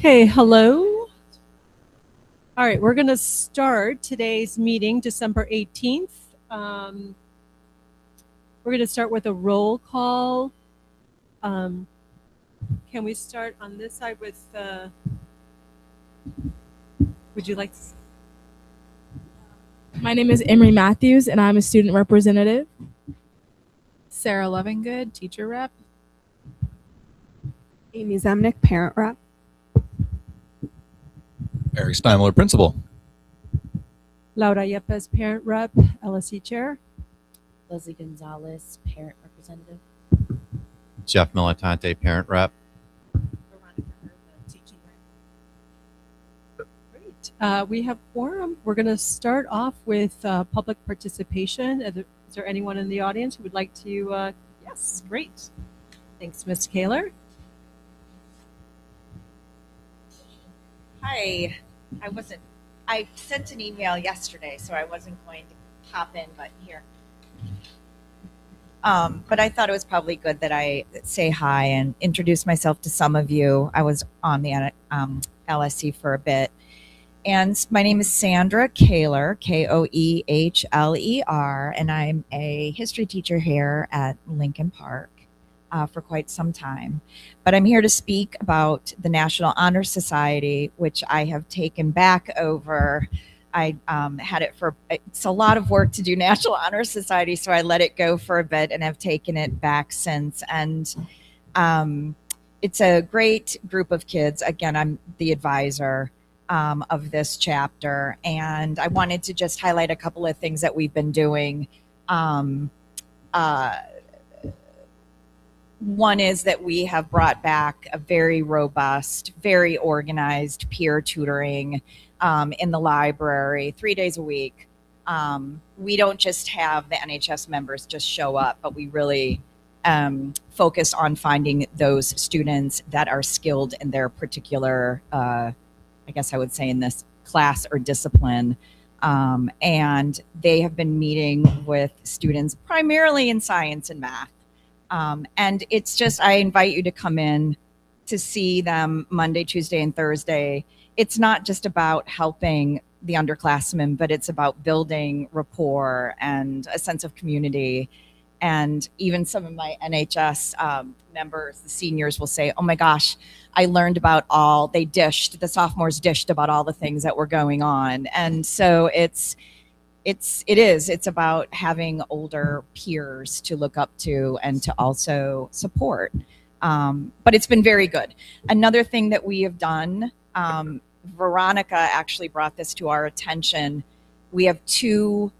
Okay, hello. All right, we're going to start today's meeting, December 18th. We're going to start with a roll call. Can we start on this side with, would you like to? My name is Emery Matthews, and I'm a student representative. Sarah Lovingood, teacher rep. Amy Zemnick, parent rep. Eric Steinmiller, principal. Laura Yepes, parent rep, LSC chair. Leslie Gonzalez, parent representative. Jeff Militante, parent rep. Great. We have quorum. We're going to start off with public participation. Is there anyone in the audience who would like to? Yes, great. Thanks, Ms. Kaler. Hi, I sent an email yesterday, so I wasn't going to pop in, but here. But I thought it was probably good that I say hi and introduce myself to some of you. I was on the LSC for a bit. And my name is Sandra Kaler, Koehler, and I'm a history teacher here at Lincoln Park for quite some time. But I'm here to speak about the National Honor Society, which I have taken back over. I had it for, it's a lot of work to do National Honor Society, so I let it go for a bit and have taken it back since. And it's a great group of kids. Again, I'm the advisor of this chapter, and I wanted to just highlight a couple of things that we've been doing. One is that we have brought back a very robust, very organized peer tutoring in the library 3 days a week. We don't just have the NHS members just show up, but we really focus on finding those students that are skilled in their particular, I guess I would say, in this class or discipline. And they have been meeting with students primarily in science and math. And it's just, I invite you to come in to see them Monday, Tuesday, and Thursday. It's not just about helping the underclassmen, but it's about building rapport and a sense of community. And even some of my NHS members, the seniors, will say, oh my gosh, I learned about the sophomores dished about all the things that were going on. And so it's about having older peers to look up to and to also support. But it's been very good. Another thing that we have done, Veronica actually brought this to our attention. We have 2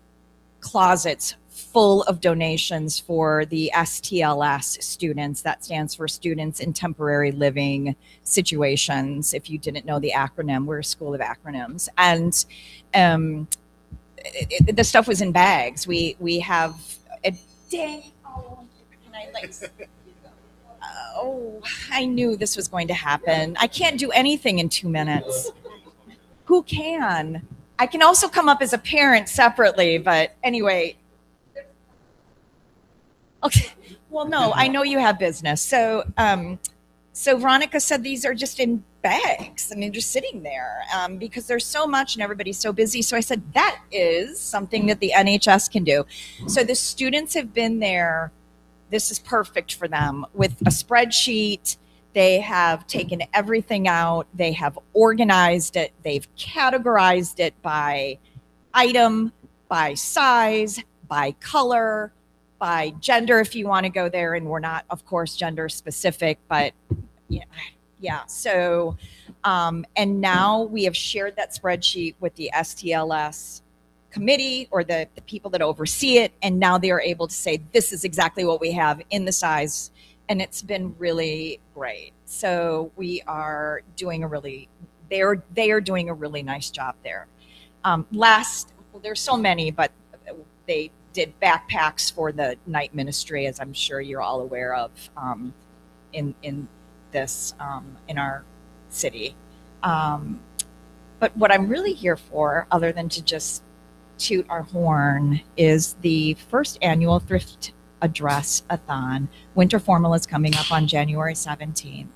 closets full of donations for the STLS students. That stands for Students in Temporary Living Situations. If you didn't know the acronym, we're a school of acronyms. And the stuff was in bags. We have a dang. Oh, can I like? Oh, I knew this was going to happen. I can't do anything in 2 minutes. Who can? I can also come up as a parent separately, but anyway. Okay. Well, no, I know you have business. So Veronica said these are just in bags and they're just sitting there because there's so much and everybody's so busy. So I said, that is something that the NHS can do. So the students have been there. This is perfect for them with a spreadsheet. They have taken everything out. They have organized it. They've categorized it by item, by size, by color, by gender, if you want to go there. And we're not, of course, gender specific, but yeah. So, and now we have shared that spreadsheet with the STLS committee or the people that oversee it. And now they are able to say, this is exactly what we have in the size. And it's been really great. So we are doing they are doing a really nice job there. There's so many, but they did backpacks for the night ministry, as I'm sure you're all aware of, in our city. But what I'm really here for, other than to just toot our horn, is the first annual Thrift Address-a-thon. Winter Formal is coming up on January 17th.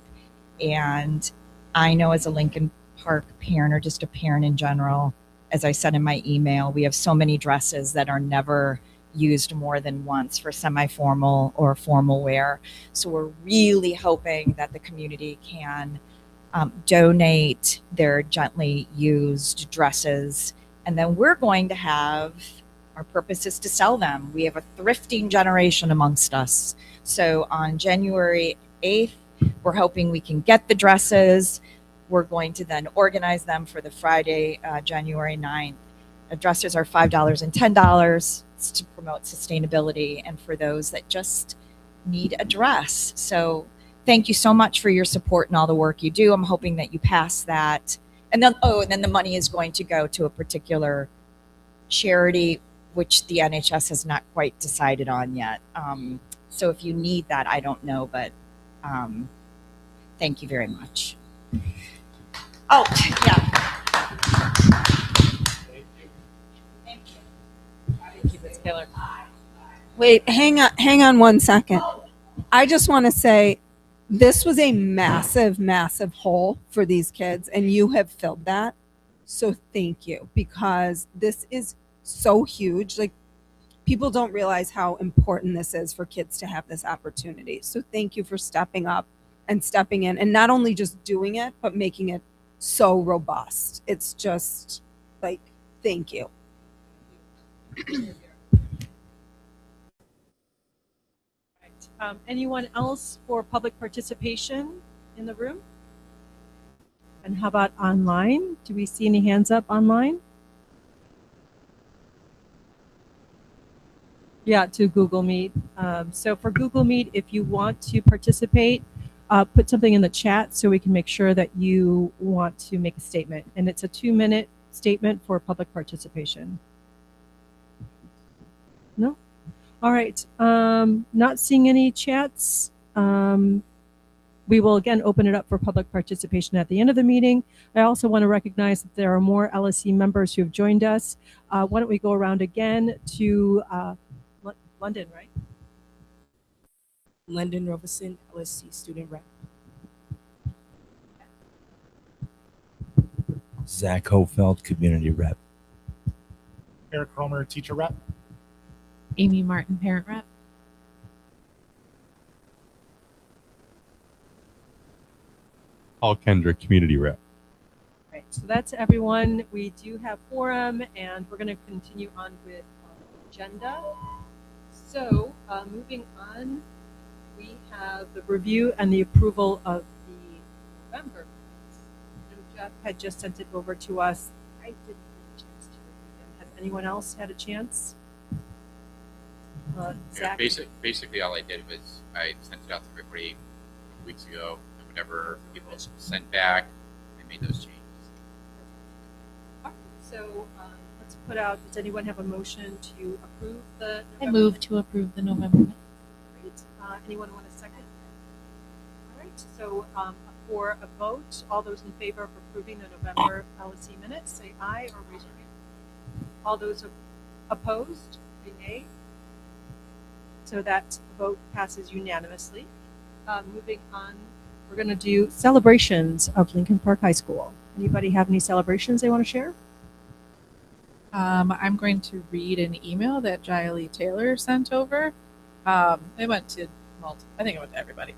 And I know as a Lincoln Park parent or just a parent in general, as I said in my email, we have so many dresses that are never used more than once for semi-formal or formal wear. So we're really hoping that the community can donate their gently used dresses. And then we're going to have, our purpose is to sell them. We have a thrifting generation amongst us. So on January 8th, we're hoping we can get the dresses. We're going to then organize them for the Friday, January 9th. The dresses are $5 and $10. It's to promote sustainability and for those that just need a dress. So thank you so much for your support and all the work you do. I'm hoping that you pass that. And then, and then the money is going to go to a particular charity, which the NHS has not quite decided on yet. So if you need that, I don't know, but thank you very much. Oh, yeah. Thank you, Ms. Taylor. Wait, hang on 1 second. I just want to say this was a massive, massive hole for these kids, and you have filled that. So thank you, because this is so huge. Like, people don't realize how important this is for kids to have this opportunity. So thank you for stepping up and stepping in, and not only just doing it, but making it so robust. It's just like, thank you. Anyone else for public participation in the room? And how about online? Do we see any hands up online? Yeah, to Google Meet. So for Google Meet, if you want to participate, put something in the chat so we can make sure that you want to make a statement. And it's a 2-minute statement for public participation. No? All right. Not seeing any chats. We will again open it up for public participation at the end of the meeting. I also want to recognize that there are more LSC members who have joined us. Why don't we go around again to London, right? London Robeson, LSC student rep. Zach Hofeld, community rep. Eric Romer, teacher rep. Amy Martin, parent rep. Paul Kendrick, community rep. Right, so that's everyone. We do have forum, and we're going to continue on with our agenda. So moving on, we have the review and the approval of the November minutes. And Jeff had just sent it over to us. I didn't get a chance to review them. Has anyone else had a chance? Zach? Basically, all I did was I sent it out to everybody a couple weeks ago, and whatever people sent back, I made those changes. All right, so let's put out, does anyone have a motion to approve the November I move to approve the November minutes. Great. Anyone want a second? All right, so for a vote, all those in favor of approving the November LSC minutes, say aye or raise your hand. All those opposed, say nay. So that vote passes unanimously. Moving on, we're going to do celebrations of Lincoln Park High School. Anybody have any celebrations they want to share? I'm going to read an email that Jiley Taylor sent over. It went to I think it went to everybody.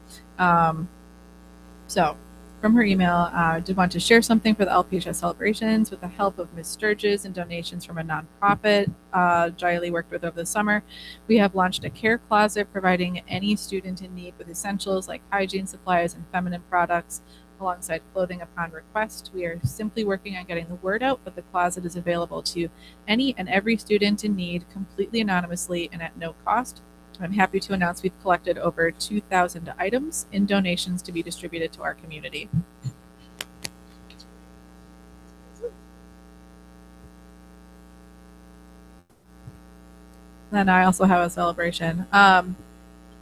So from her email, I did want to share something for the LPHS celebrations with the help of Ms. Sturgis and donations from a nonprofit Jiley worked with over the summer. We have launched a care closet providing any student in need with essentials like hygiene supplies and feminine products alongside clothing upon request. We are simply working on getting the word out, but the closet is available to any and every student in need completely anonymously and at no cost. I'm happy to announce we've collected over 2,000 items in donations to be distributed to our community. Then I also have a celebration.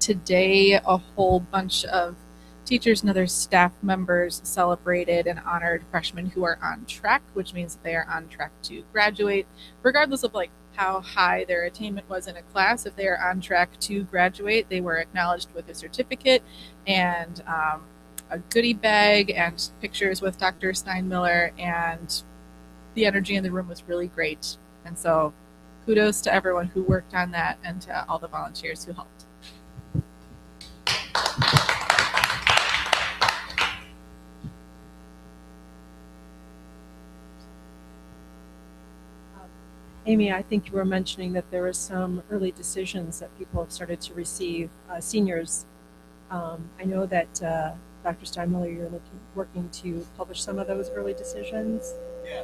Today, a whole bunch of teachers and other staff members celebrated and honored freshmen who are on track, which means they are on track to graduate, regardless of how high their attainment was in a class. If they are on track to graduate, they were acknowledged with a certificate and a goodie bag and pictures with Dr. Steinmiller, and the energy in the room was really great. And so kudos to everyone who worked on that and to all the volunteers who helped. Amy, I think you were mentioning that there are some early decisions that people have started to receive, seniors. I know that Dr. Steinmiller, you're working to publish some of those early decisions. Yeah,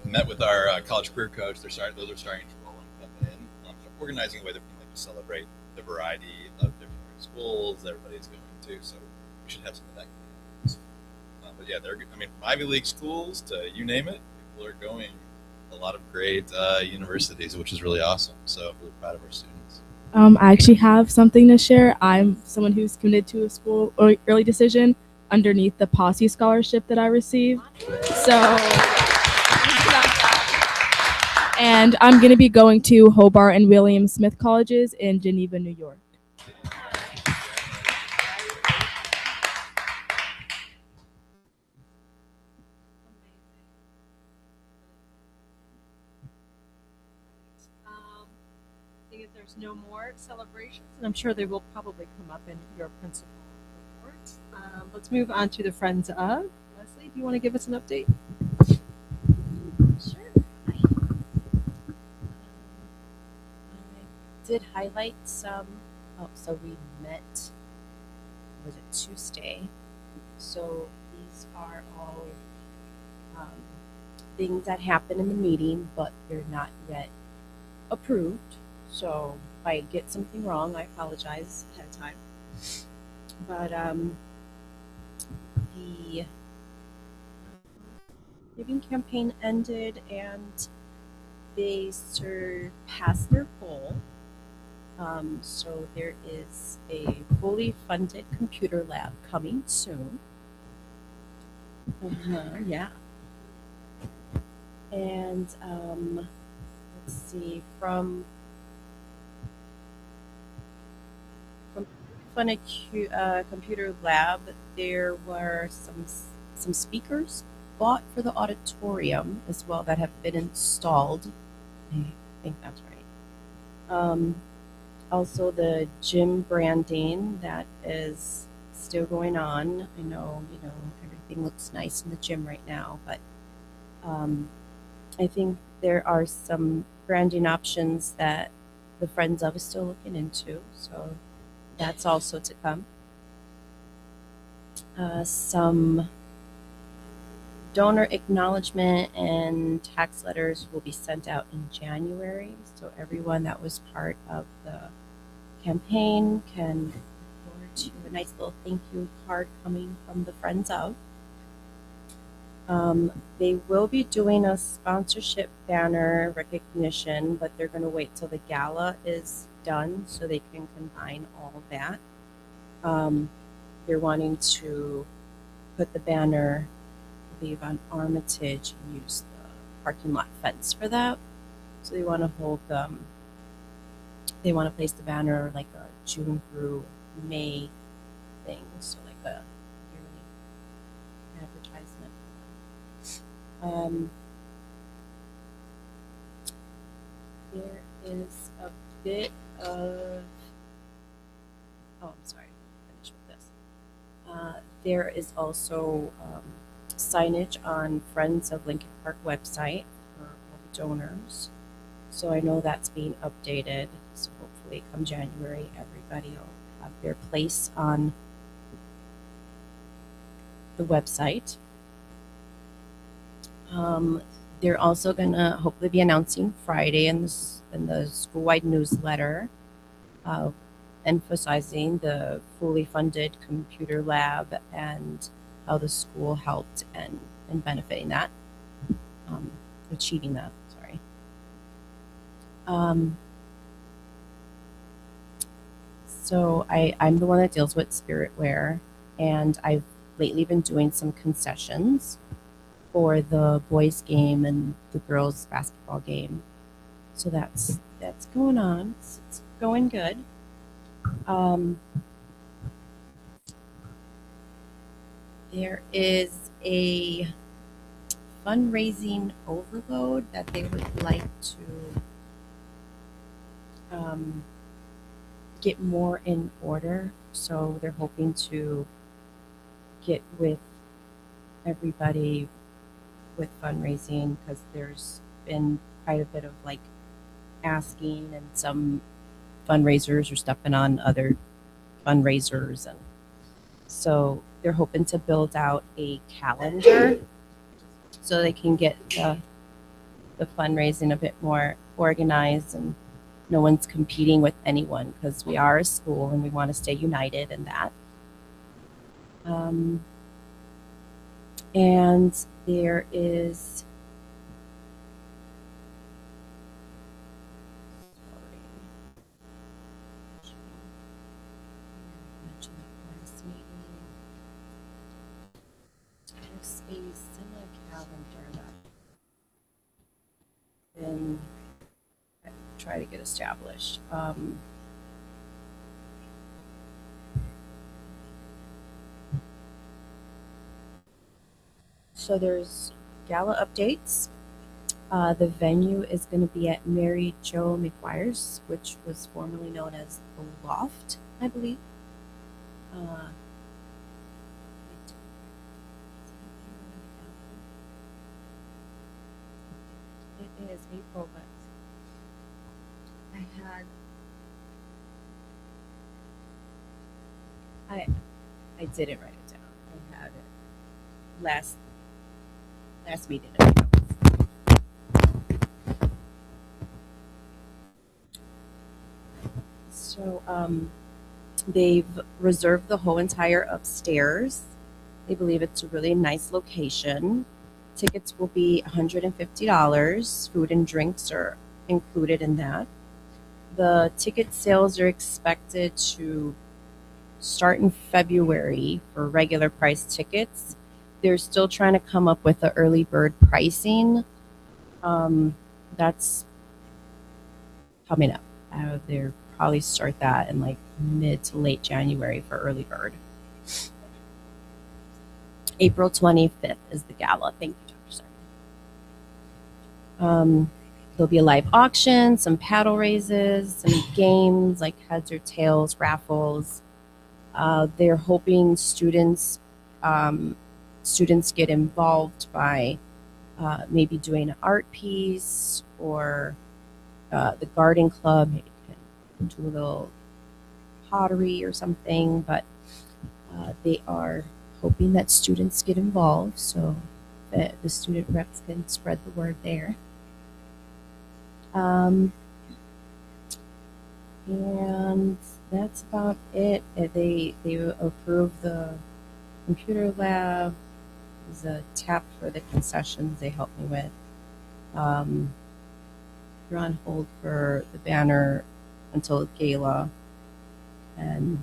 met with our college career coach. Those are starting to roll and come in. Organizing a way that we can like celebrate the variety of different schools that everybody's going to. So we should have some of that. But yeah, from Ivy League schools to you name it, people are going. A lot of great universities, which is really awesome. So we're proud of our students. I actually have something to share. I'm someone who's committed to a school or early decision underneath the Posse Scholarship that I received. So, and I'm going to be going to Hobart and William Smith colleges in Geneva, New York. If there's no more celebrations, and I'm sure they will probably come up in your principal report. Let's move on to the Friends of. Leslie, do you want to give us an update? Sure. I did highlight some. Oh, so we met. Was it Tuesday? So these are all things that happen in the meeting, but they're not yet approved. So if I get something wrong, I apologize ahead of time. But the giving campaign ended and they surpassed their goal. So there is a fully funded computer lab coming soon. Yeah. And let's see, from funded computer lab, there were some speakers bought for the auditorium as well that have been installed. I think that's right. Also, the gym branding that is still going on. I know, everything looks nice in the gym right now, but I think there are some branding options that the Friends of is still looking into. So that's also to come. Some donor acknowledgement and tax letters will be sent out in January. So everyone that was part of the campaign can look forward to a nice little thank you card coming from the Friends of. They will be doing a sponsorship banner recognition, but they're going to wait till the gala is done so they can combine all of that. They're wanting to put the banner, I believe, on Armitage and use the parking lot fence for that. So they want to hold they want to place the banner like a June through May thing, so like a yearly advertisement. There is a bit of, oh, I'm sorry, finish with this. There is also signage on Friends of Lincoln Park website for all the donors. So I know that's being updated. So hopefully come January, everybody will have their place on the website. They're also gonna hopefully be announcing Friday in the school-wide newsletter, emphasizing the fully funded computer lab and how the school helped and benefiting that, achieving that. Sorry. So I'm the one that deals with Spiritware, and I've lately been doing some concessions for the boys game and the girls basketball game. So that's going on. It's going good. There is a fundraising overload that they would like to get more in order. So they're hoping to get with everybody with fundraising because there's been quite a bit of like asking, and some fundraisers are stepping on other fundraisers, and so they're hoping to build out a calendar so they can get the fundraising a bit more organized and no one's competing with anyone because we are a school and we want to stay united in that. And there is there's a similar calendar that been try to get established. So there's gala updates. The venue is going to be at Mary Jo McGuire's, which was formerly known as the Loft, I believe. It is April, but I didn't write it down. I had it last meeting. So they've reserved the whole entire upstairs. They believe it's a really nice location. Tickets will be $150. Food and drinks are included in that. The ticket sales are expected to start in February for regular price tickets. They're still trying to come up with the early bird pricing. That's coming up. They'll probably start that in like mid to late January for early bird. April 25th is the gala. Thank you, Dr. Simon. There'll be a live auction, some paddle raises, some games like heads or tails, raffles. They're hoping students get involved by maybe doing an art piece, or the garden club maybe can do a little pottery or something. But they are hoping that students get involved so that the student reps can spread the word there. And that's about it. They approved the computer lab. There's a tap for the concessions they helped me with. We're on hold for the banner until gala. And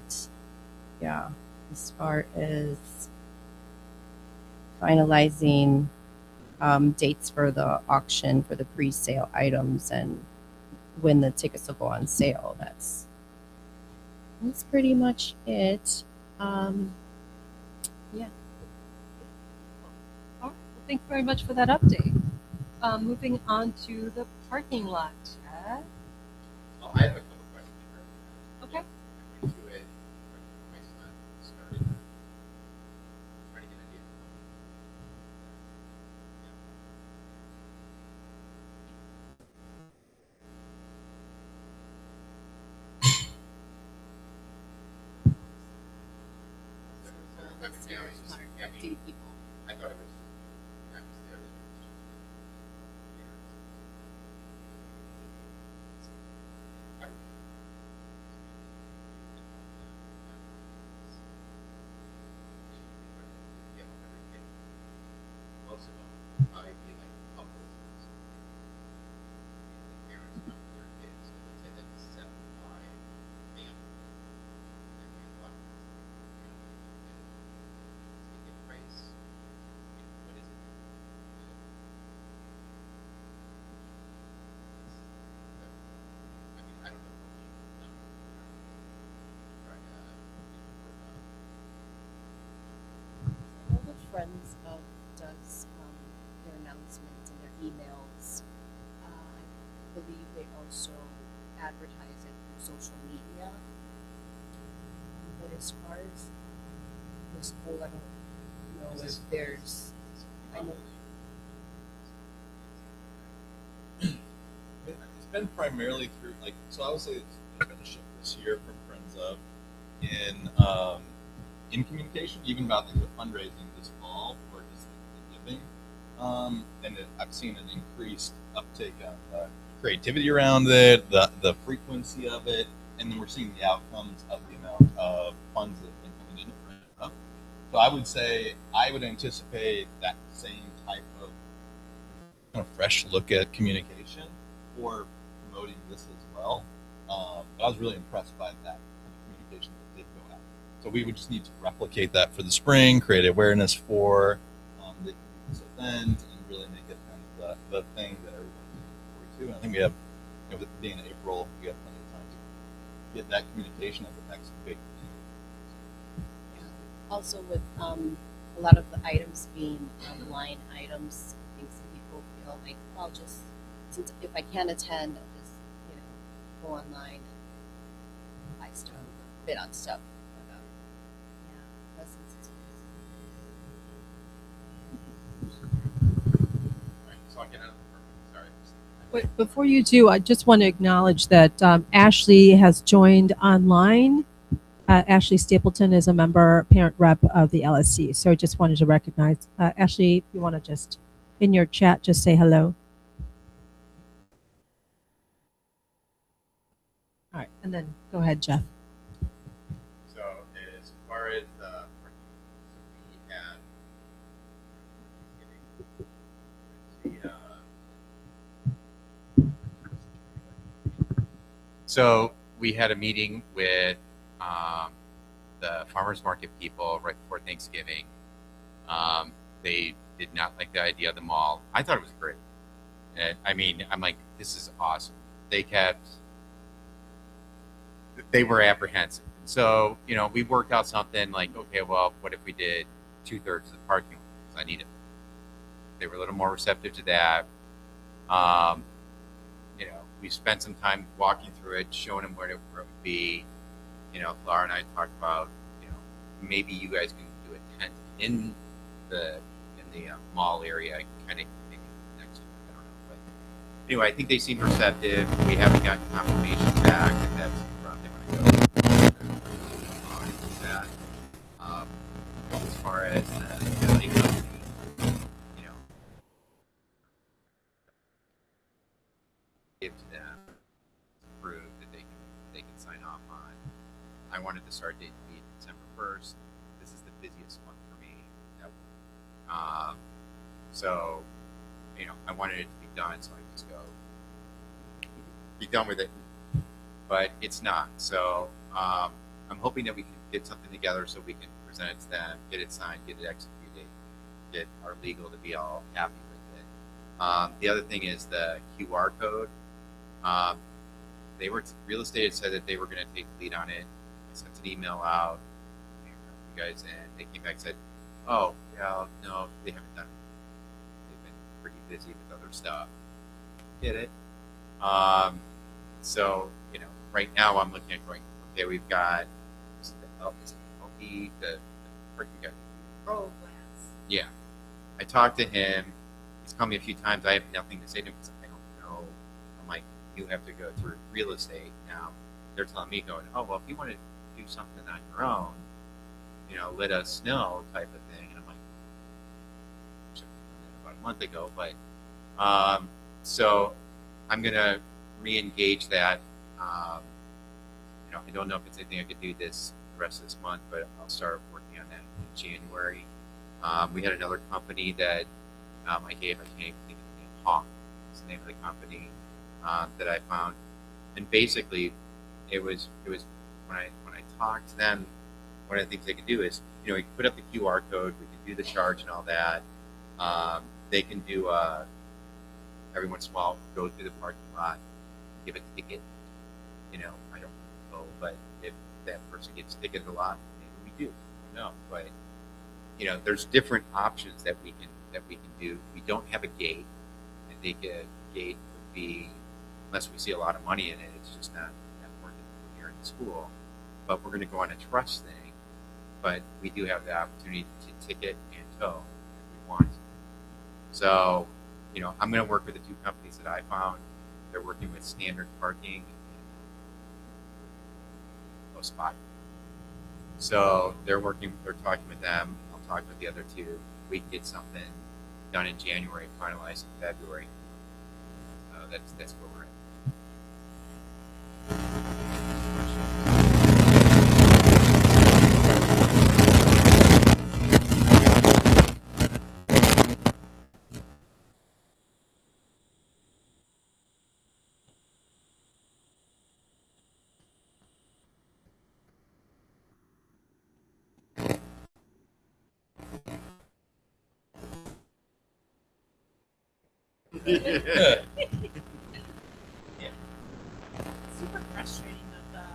yeah, as far as finalizing dates for the auction for the pre-sale items and when the tickets will go on sale, that's pretty much it. Yeah. All right. Well, thank you very much for that update. Moving on to the parking lot. Chad? Well, I have a couple questions. Okay. I went to it my son started trying to get an idea. I thought it was. Most of them probably be like couples. The parents come with their kids, so let's say that's 7-5 family. And we have a lot of ticket price. announcements and their emails. I believe they also advertise it through social media. But as far as the school, I don't know if there's. I know. It's been primarily through so I would say there's been a shift this year from Friends of in communication, even about things with fundraising this fall or just the giving. I've seen an increased uptake on the creativity around it, the frequency of it, and then we're seeing the outcomes of the amount of funds that have been coming into Friends of. So I would say I would anticipate that same type of kind of fresh look at communication or promoting this as well. But I was really impressed by that kind of communication that did go out. So we would just need to replicate that for the spring, create awareness for this event, and really make it kind of the thing that everybody's looking forward to. And I think we have, with it being April, we have plenty of time to get that communication at the next big thing. Also, with a lot of the items being online items, I think some people feel like, well, just since if I can't attend, I'll just go online and buy stuff, bid on stuff. But, yeah, that's So I'll get out of the sorry. But before you do, I just want to acknowledge that Ashley has joined online. Ashley Stapleton is a member, parent rep of the LSC. So I just wanted to recognize Ashley. If you want to just in your chat, just say hello. All right, and then go ahead, Jeff. So as far as so we had a meeting with the farmers market people right before Thanksgiving. They did not like the idea of the mall. I thought it was great. And I mean, I'm like, this is awesome. They were apprehensive. So, we worked out something like, okay, well, what if we did 2/3 of the parking lot? Because I need it. They were a little more receptive to that. We spent some time walking through it, showing them where it would be. Laura and I talked about, maybe you guys can do a tent in the mall area, kind of maybe next to it. I don't know, but anyway, I think they seem receptive. We haven't gotten confirmation back that that's the route they want to go. That. As far as the building company, give to them, prove that they can sign off on. I wanted the start date to be December 1st. This is the busiest month for me ever. So, I wanted it to be done, so I just go be done with it. But it's not. So I'm hoping that we can get something together so we can present it to them, get it signed, get it executed, get our legal to be all happy with it. The other thing is the QR code. Real estate had said that they were going to take the lead on it. I sent an email out, you guys, and they came back and said, "Oh, yeah, no, they haven't done it. They've been pretty busy with other stuff." Get it? So right now I'm looking at going, okay, we've got the parking guy. Oh, Yeah, I talked to him. He's called me a few times. I have nothing to say to him because I don't know. I'm like, you have to go through real estate now. They're telling me going, oh well, if you want to do something on your own, let us know, type of thing. And I'm like, should have done that about a month ago, but so I'm gonna re-engage that. I don't know if it's anything I could do the rest of this month, but I'll start working on that in January. We had another company that I can't even think of the name. Hawk is the name of the company that I found, and basically, it was when I talked to them, one of the things they can do is we can put up the QR code, we can do the charge and all that. They can do every once in a while go through the parking lot, give a ticket. I don't know, but if that person gets ticketed a lot, maybe we do. I don't know, but there's different options that we can do. We don't have a gate. I think a gate would be, unless we see a lot of money in it, it's just not worth it here in the school. But we're going to go on a trust thing. But we do have the opportunity to ticket and tow if we want. So, I'm going to work with the two companies that I found. They're working with Standard Parking and Spot. So they're talking with them. I'll talk with the other two. We can get something done in January, finalized in February. That's where we're at. Super frustrating that the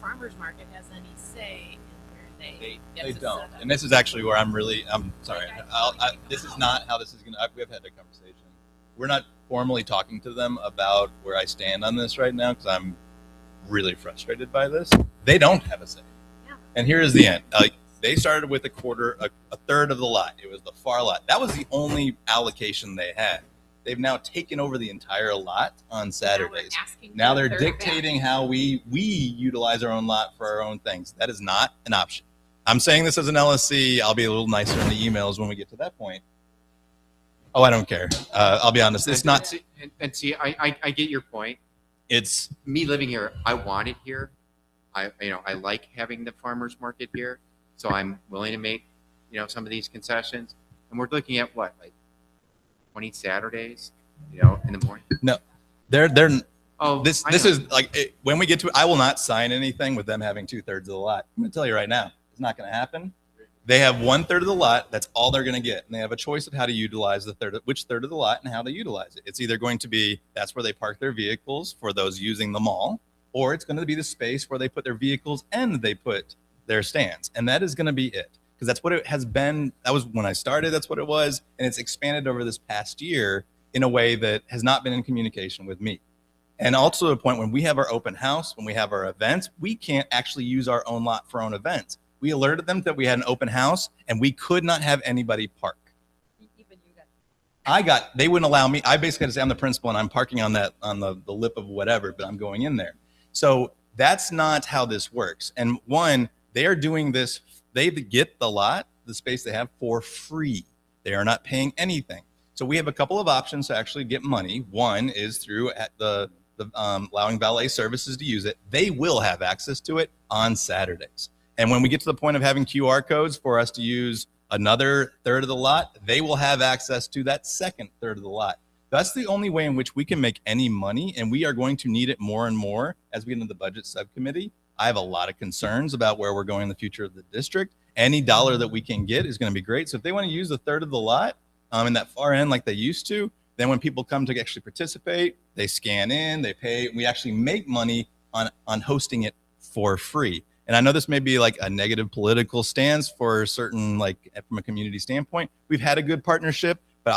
farmers market has any say in where they get They to don't. set up. And this is actually where I'm sorry. This is not how this is going to, we've had a conversation. We're not formally talking to them about where I stand on this right now because I'm really frustrated by this. They don't have a say. Yeah. And here is the end. They started with a third of the lot. It was the far lot. That was the only allocation they had. They've now taken over the entire lot on Saturdays. Now they're dictating how we utilize our own lot for our own things. That is not an option. I'm saying this as an LSC. I'll be a little nicer in the emails when we get to that point. Oh, I don't care. I'll be honest. It's not. And see, I get your point. It's Me living here. I want it here. I like having the farmers market here, so I'm willing to make some of these concessions. And we're looking at what, like 20 Saturdays, in the morning. no. They're. Oh, This is when we get to it, I will not sign anything with them having 2/3 of the lot. I'm going to tell you right now, it's not going to happen. They have 1/3 of the lot. That's all they're going to get. And they have a choice of how to utilize which third of the lot and how they utilize it. It's either going to be, that's where they park their vehicles for those using the mall, or it's going to be the space where they put their vehicles and they put their stands. And that is going to be it. Because that's what it has been. That was when I started. That's what it was. And it's expanded over this past year in a way that has not been in communication with me. And also to the point when we have our open house, when we have our events, we can't actually use our own lot for our own events. We alerted them that we had an open house and we could not have anybody park. Even you got They wouldn't allow me. I basically had to say I'm the principal and I'm parking on the lip of whatever, but I'm going in there. So that's not how this works. And one, they are doing this. They get the lot, the space they have for free. They are not paying anything. So we have a couple of options to actually get money. One is through the allowing valet services to use it. They will have access to it on Saturdays. And when we get to the point of having QR codes for us to use another third of the lot, they will have access to that second third of the lot. That's the only way in which we can make any money, and we are going to need it more and more as we get into the budget subcommittee. I have a lot of concerns about where we're going in the future of the district. Any dollar that we can get is going to be great. So if they want to use a third of the lot in that far end like they used to, then when people come to actually participate, they scan in, they pay. We actually make money on hosting it for free. And I know this may be like a negative political stance for certain, like from a community standpoint. We've had a good partnership, but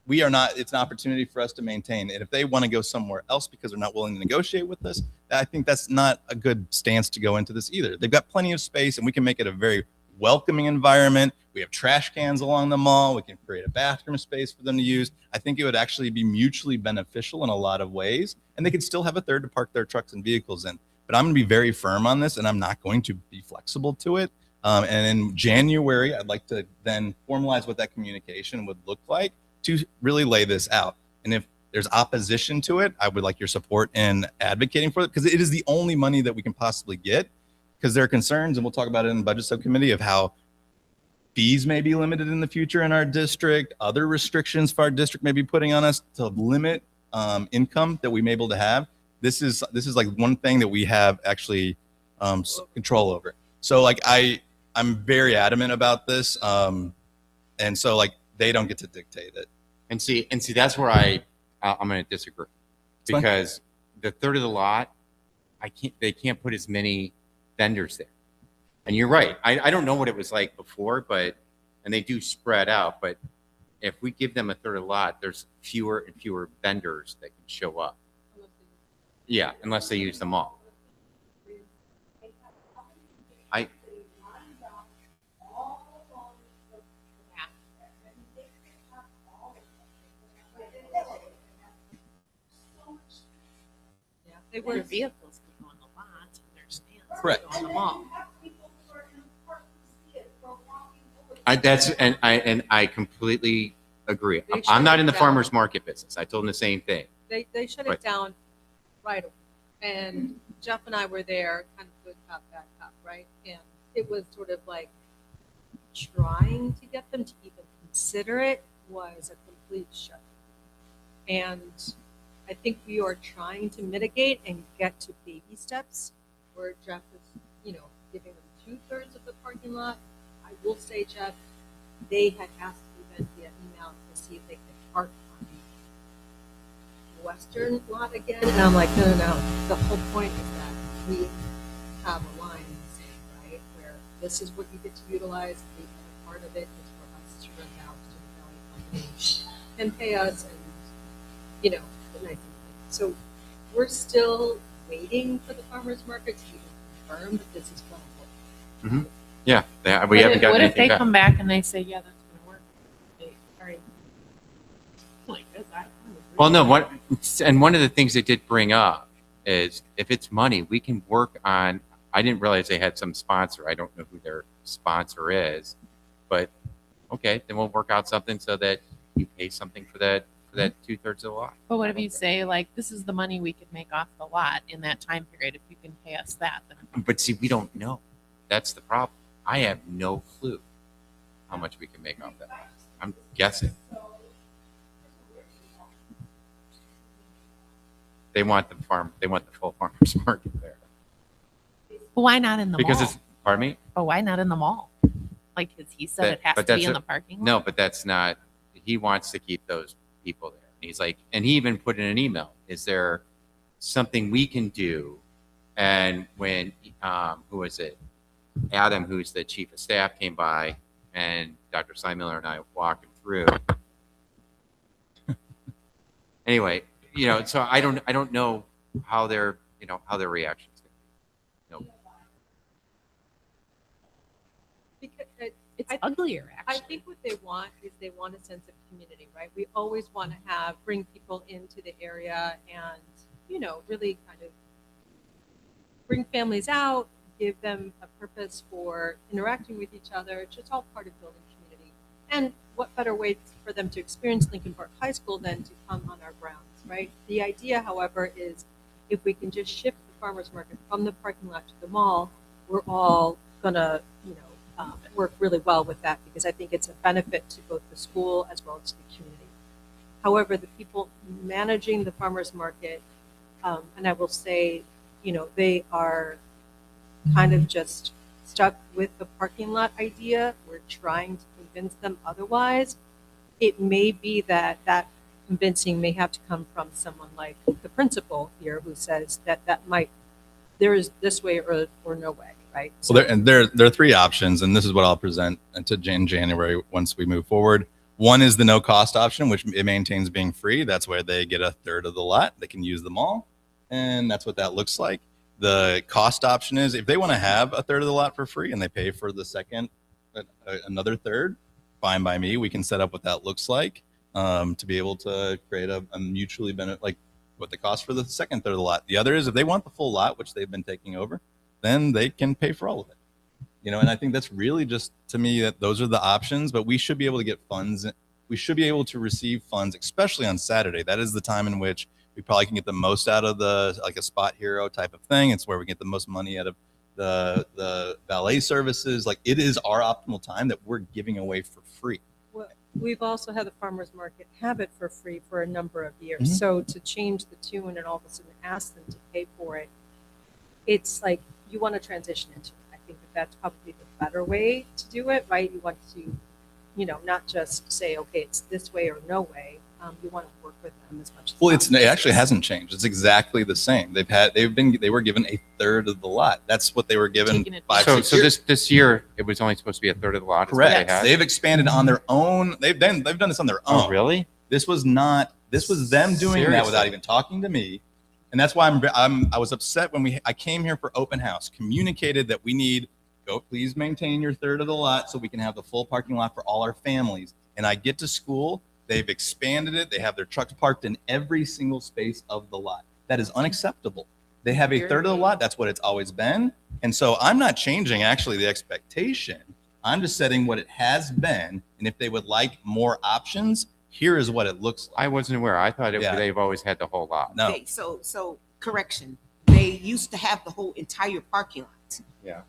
we are not, it's an opportunity for us to maintain. And if they want to go somewhere else because they're not willing to negotiate with us, I think that's not a good stance to go into this either. They've got plenty of space and we can make it a very welcoming environment. We have trash cans along the mall. We can create a bathroom space for them to use. I think it would actually be mutually beneficial in a lot of ways. And they could still have a third to park their trucks and vehicles in. But I'm going to be very firm on this and I'm not going to be flexible to it. And in January, I'd like to then formalize what that communication would look like to really lay this out. And if there's opposition to it, I would like your support in advocating for it because it is the only money that we can possibly get, because there are concerns, and we'll talk about it in the budget subcommittee, of how fees may be limited in the future in our district, other restrictions for our district may be putting on us to limit income that we may be able to have. This is like one thing that we have actually control over. So like I'm very adamant about this, and so like they don't get to dictate it. And see, that's where I'm going to disagree, because the third of the lot, they can't put as many vendors there. And you're right. I don't know what it was like before, but, and they do spread out, but if we give them a third of the lot, there's fewer and fewer vendors that can show up. Yeah, unless they use them all. I, Yeah, they Their were vehicles can go on the lot, and their stands can Correct. go on the mall. I completely agree. They shut I'm not it in the down. farmer's market business. I told them the same thing. they shut Right. it down right away. And Jeff and I were there, kind of good cop, bad cop, right? And it was sort of like trying to get them to even consider it was a complete shut. And I think we are trying to mitigate and get to baby steps where Jeff is, giving them 2/3 of the parking lot. I will say, Jeff, they had asked even via email to see if they could park on the western lot again. And I'm like, no. The whole point is that we have a line in the sand, right? Where this is what you get to utilize. The other part of it is for us to rent out to the Valley Company and pay us and, the nice thing. So we're still waiting for the farmer's market to even confirm that this is going to work. Yeah, we haven't gotten What if anything they back. come back and they say, yeah, that's going to work? They already like this. I agree. Well, no, one of the things they did bring up is if it's money, we can work on. I didn't realize they had some sponsor. I don't know who their sponsor is, but okay, then we'll work out something so that you pay something for that 2/3 of the lot. But what if you say, like, this is the money we could make off the lot in that time period? If you can pay us that, then But see, we don't know. That's the problem. I have no clue how much we can make off that lot. I'm guessing. They want the full farmers market there but why not in the because mall? it's. Pardon me. But why not in the mall? Like, because he said it has But to be that's in a- the parking lot. No, but that's not. He wants to keep those people there. And he's like, and he even put in an email. Is there something we can do? And when who was it? Adam, who's the chief of staff, came by, and Dr. Similler and I walked him through. Anyway, so I don't know how their reactions going to be. Because It's I- uglier, I actually. think what they want is they want a sense of community, right? We always want to bring people into the area and, really kind of bring families out, give them a purpose for interacting with each other. It's just all part of building community. And what better way for them to experience Lincoln Park High School than to come on our grounds, right? The idea, however, is if we can just shift the farmers market from the parking lot to the mall, we're all gonna, work really well with that because I think it's a benefit to both the school as well as the community. However, the people managing the farmers market, and I will say, they are kind of just stuck with the parking lot idea. We're trying to convince them otherwise. It may be that convincing may have to come from someone like the principal here who says that there is this way or no way, right? Well, there are three options, and this is what I'll present to January once we move forward. One is the no cost option, which it maintains being free. That's where they get 1/3 of the lot. They can use them all, and that's what that looks like. The cost option is if they want to have 1/3 of the lot for free and they pay for the second, another third, fine by me. We can set up what that looks like to be able to create a mutually benefit, like what the cost for the second third of the lot. The other is if they want the full lot, which they've been taking over, then they can pay for all of it. And I think that's really just, to me, that those are the options, but we should be able to get funds. We should be able to receive funds, especially on Saturday. That is the time in which we probably can get the most out of like a spot hero type of thing. It's where we get the most money out of the valet services. Like, it is our optimal time that we're giving away for free. Well, we've also had the farmers market have it for free for a number of years. Mhm. So to change the tune and all of a sudden ask them to pay for it, it's like you want to transition into it. I think that's probably the better way to do it, right? You want to, not just say, okay, it's this way or no way. you want to work with them as much as Well, possible. it actually hasn't changed. It's exactly the same. They were given a third of the lot. That's what they were given Taking it 5, So 6 so years. this year it was only supposed to be a third of the lot. Is what Correct. They had? They've expanded on their own. They've done this on their own. Oh, really? This was them doing that without Seriously? even talking to me. And that's why I was upset when I came here for open house, communicated that we need, please maintain your third of the lot so we can have the full parking lot for all our families. And I get to school, they've expanded it. They have their trucks parked in every single space of the lot. That is unacceptable. They have a third of the lot. That's what it's always been. And so I'm not changing actually the expectation. I'm just setting what it has been. And if they would like more options, here is what it looks like. I wasn't aware. I thought Yeah. they've always had the whole lot. No. Okay, so correction. They used to have the whole entire parking lot. Yeah.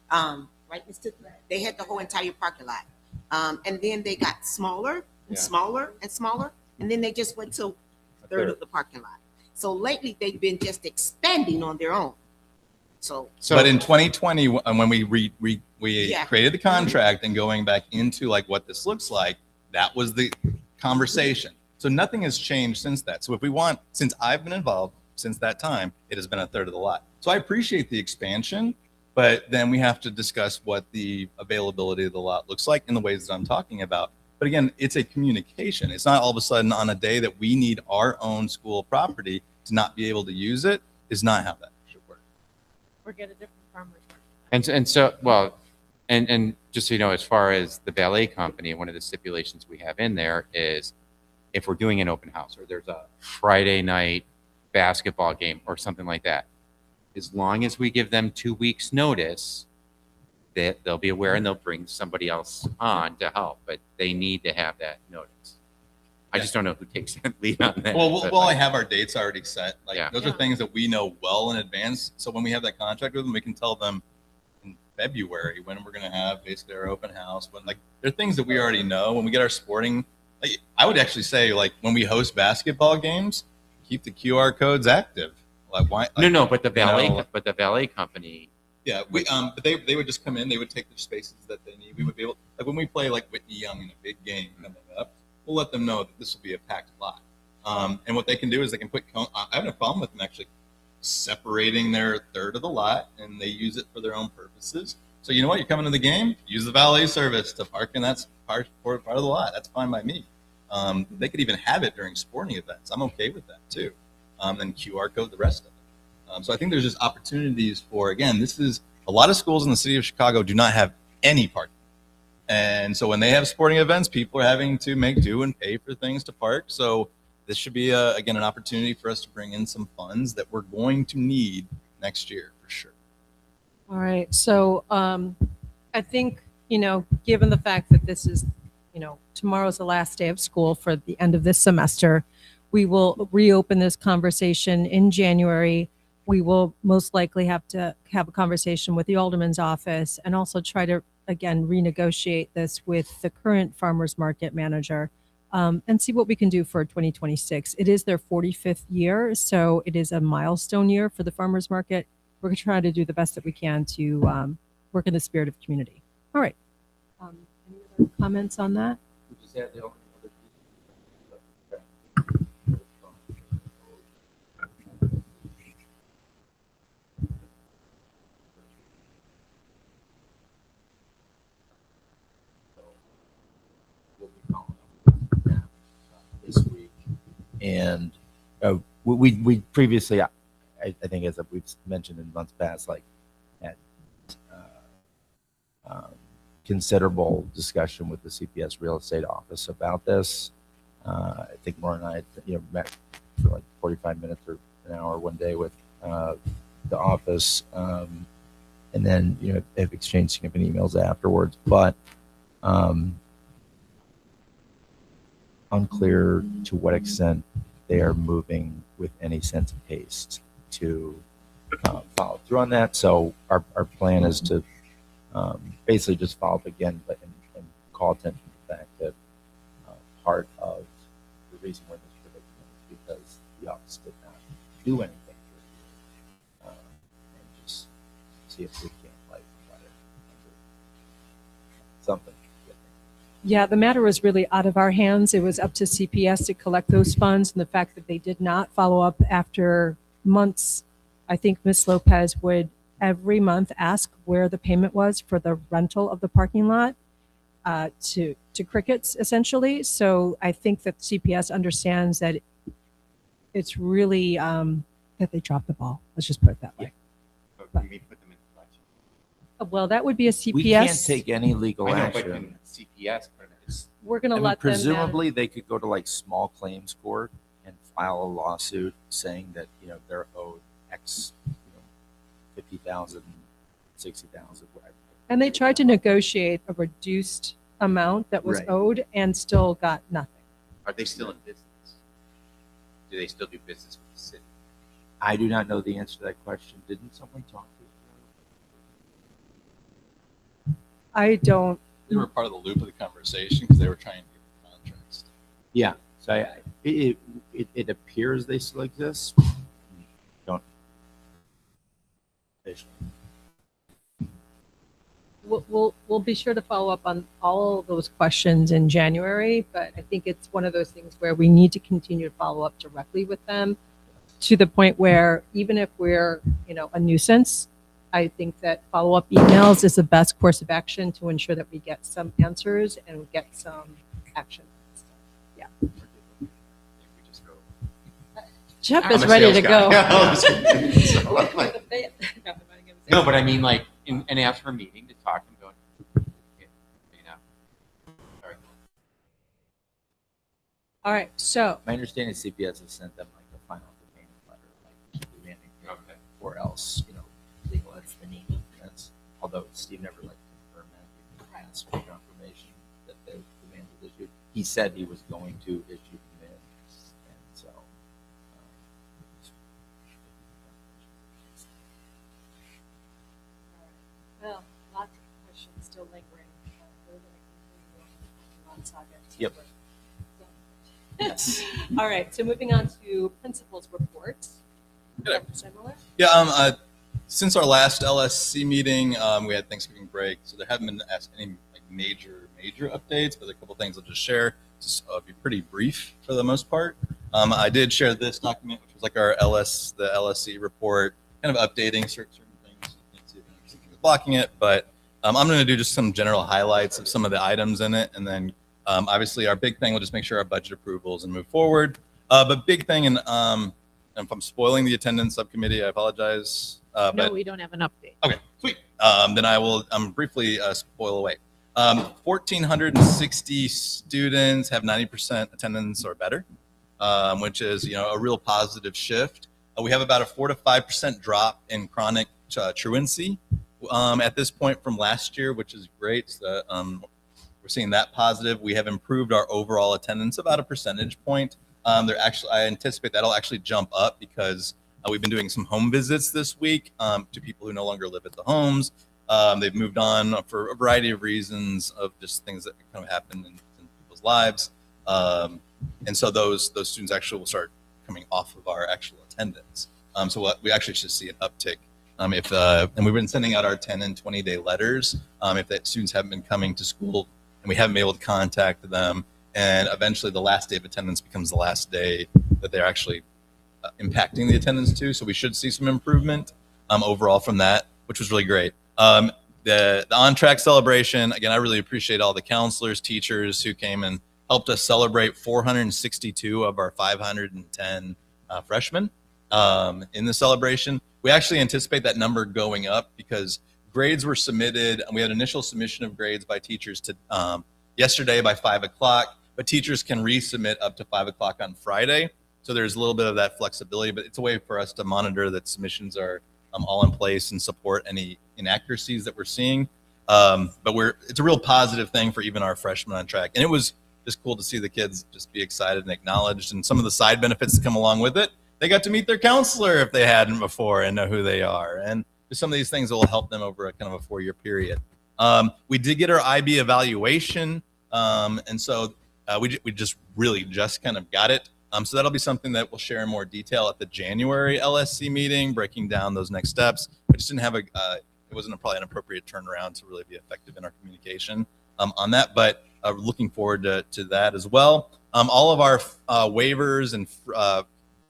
Right, Mr. They had the whole entire parking lot. And then they got smaller and Yeah. smaller and smaller, and then they just went to a third of the parking lot. So lately they've been just expanding on their own. So But in 2020, when we Yeah. created the contract and going back into like what this looks like, that was the conversation. So nothing has changed since that. So if we want, since I've been involved since that time, it has been a third of the lot. So I appreciate the expansion, but then we have to discuss what the availability of the lot looks like in the ways that I'm talking about. But again, it's a communication. It's not all of a sudden on a day that we need our own school property to not be able to use it is not how that should work. Or get a different farmer's market. And so, well, and just so you know, as far as the ballet company, one of the stipulations we have in there is if we're doing an open house or there's a Friday night basketball game or something like that, as long as we give them 2 weeks notice, that they'll be aware and they'll bring somebody else on to help, but they need to have that notice. I just don't know who takes that lead on that. Well, but, I like, have our dates already set. Like Yeah. those are things that we know well in advance. So when we have that contract with them, we can tell them in February when we're going to have basically our open house. When like there are things that we already know. When we get our sporting, like I would actually say like when we host basketball games, keep the QR codes active. Like why? Like, no, but the you know, valet company. Yeah, but they would just come in. They would take the spaces that they need. We would be able, like when we play like Whitney Young in a big game coming up, we'll let them know that this will be a packed lot. And what they can do is they can put. I have no problem with them actually separating their third of the lot, and they use it for their own purposes. So you know what? You're coming to the game. Use the valet service to park in that part of the lot. That's fine by me. They could even have it during sporting events. I'm okay with that too. And QR code the rest of it. So I think there's just opportunities for, again, this is a lot of schools in the city of Chicago do not have any parking. And so when they have sporting events, people are having to make do and pay for things to park. So this should be, again, an opportunity for us to bring in some funds that we're going to need next year for sure. All right. So I think, given the fact that this is, tomorrow's the last day of school for the end of this semester, we will reopen this conversation in January. We will most likely have to have a conversation with the alderman's office and also try to, again, renegotiate this with the current farmers market manager and see what we can do for 2026. It is their 45th year, so it is a milestone year for the farmers market. We're going to try to do the best that we can to work in the spirit of community. All right. Any other comments on that? This week, and we previously, I think as we've mentioned in months past, like had considerable discussion with the CPS real estate office about this. I think Maura and I, met for like 45 minutes or an hour one day with the office, and then have exchanged significant emails afterwards, but. Unclear to what extent they are moving with any sense of haste to follow through on that. So our plan is to basically just follow up again, but and call attention to the fact that part of the reason we're in this predicament is because the office did not do anything for a year, and just see if we can't like something. Yeah, the matter was really out of our hands. It was up to CPS to collect those funds, and the fact that they did not follow up after months. I think Ms. Lopez would every month ask where the payment was for the rental of the parking lot to Crickets, essentially. So I think that CPS understands that it's really that they dropped the ball. Let's just put it that way. But we may put them in collection. Well, that would be a CPS. We can't take any legal I know, but action. can CPS put them in? We're going to I mean, let them. presumably they could go to like small claims court and file a lawsuit saying that, you know, they're owed X, you know, 50,000, 60,000, whatever. And they tried to negotiate a reduced amount that was Right. owed and still got nothing. Are they still in business? Do they still do business with the city? I do not know the answer to that question. Didn't someone talk to you? I don't. They were part of the loop of the conversation because they were trying to get the contracts. Yeah. So it appears they still exist. Don't. We'll be sure to follow up on all of those questions in January, but I think it's one of those things where we need to continue to follow up directly with them to the point where even if we're, you know, a nuisance, I think that follow-up emails is the best course of action to ensure that we get some answers and get some action. Yeah. We just go. Jeff I'm is a ready sales to guy. go. So I'm like- No, but I mean, like, and ask for a meeting to talk and go, you know. Sorry. All right, so My understanding is CPS has sent them like a final payment letter, like demanding payment, Okay. or else, you know, legal that's, although Steve never like confirmed that, he didn't ask for confirmation that the demand was issued. He said he was going to issue demand, and so. well, lots of questions still lingering. We're going to continue on saga. Yep. Yes. All right, so moving on to principals reports. Good. Similar. Yeah, since our last LSC meeting, we had Thanksgiving break, so there haven't been any like major updates, but a couple things I'll just share. Just be pretty brief for the most part. I did share this document, which was like our the LSC report, kind of updating certain things. You can see something was blocking it, but I'm going to do just some general highlights of some of the items in it, and then obviously our big thing will just make sure our budget approvals and move forward. But big thing, and if I'm spoiling the attendance subcommittee, I apologize. No, But we don't have an update. okay, sweet. Then I will briefly spoil away. 1,460 students have 90% attendance or better, which is, you know, a real positive shift. We have about a 4 to 5% drop in chronic truancy at this point from last year, which is great. So, we're seeing that positive. We have improved our overall attendance about a percentage point. I anticipate that'll actually jump up because we've been doing some home visits this week to people who no longer live at the homes. They've moved on for a variety of reasons of just things that kind of happen in people's lives. And so those students actually will start coming off of our actual attendance. So we actually should see an uptick. And we've been sending out our 10 and 20-day letters if that students haven't been coming to school and we haven't been able to contact them. And eventually the last day of attendance becomes the last day that they're actually impacting the attendance too. So we should see some improvement overall from that, which was really great. The on-track celebration, again, I really appreciate all the counselors, teachers who came and helped us celebrate 462 of our 510 freshmen in the celebration. We actually anticipate that number going up because grades were submitted, and we had initial submission of grades by teachers to yesterday by 5 o'clock, but teachers can resubmit up to 5 o'clock on Friday. So there's a little bit of that flexibility, but it's a way for us to monitor that submissions are all in place and support any inaccuracies that we're seeing. But it's a real positive thing for even our freshmen on track. And it was just cool to see the kids just be excited and acknowledged, and some of the side benefits that come along with it. They got to meet their counselor if they hadn't before and know who they are. And there's some of these things that will help them over a kind of a 4-year period. We did get our IB evaluation. And so we just kind of got it. So that'll be something that we'll share in more detail at the January LSC meeting, breaking down those next steps. We just didn't have it wasn't probably an appropriate turnaround to really be effective in our communication on that. But looking forward to that as well. All of our waivers and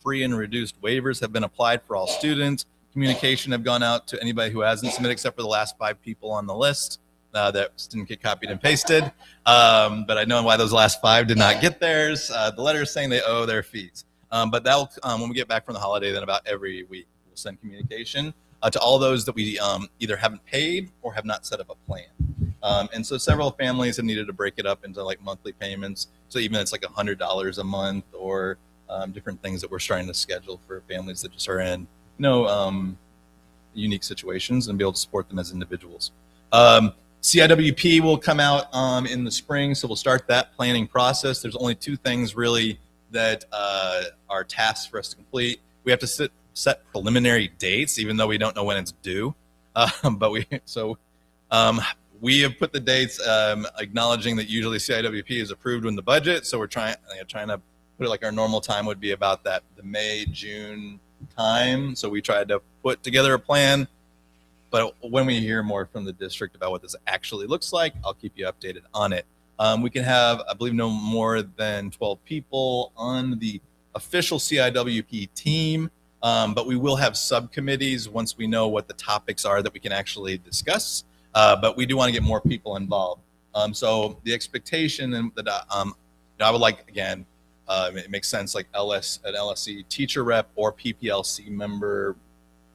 free and reduced waivers have been applied for all students. Communication have gone out to anybody who hasn't submitted, except for the last 5 people on the list that didn't get copied and pasted. But I know why those last 5 did not get theirs. The letter is saying they owe their fees. But that'll when we get back from the holiday, then about every week we'll send communication to all those that we either haven't paid or have not set up a plan. And so several families have needed to break it up into like monthly payments. So even it's like $100 a month, or different things that we're starting to schedule for families that just are in unique situations and be able to support them as individuals. CIWP will come out in the spring, so we'll start that planning process. There's only 2 things really that are tasks for us to complete. We have to set preliminary dates, even though we don't know when it's due. But we have put the dates, acknowledging that usually CIWP is approved in the budget. So we're trying to put it like our normal time would be about the May, June time. So we tried to put together a plan. But when we hear more from the district about what this actually looks like, I'll keep you updated on it. We can have, I believe, no more than 12 people on the official CIWP team, but we will have subcommittees once we know what the topics are that we can actually discuss. But we do want to get more people involved. So the expectation and that I would like, again, it makes sense, like an LSC teacher rep or PPLC member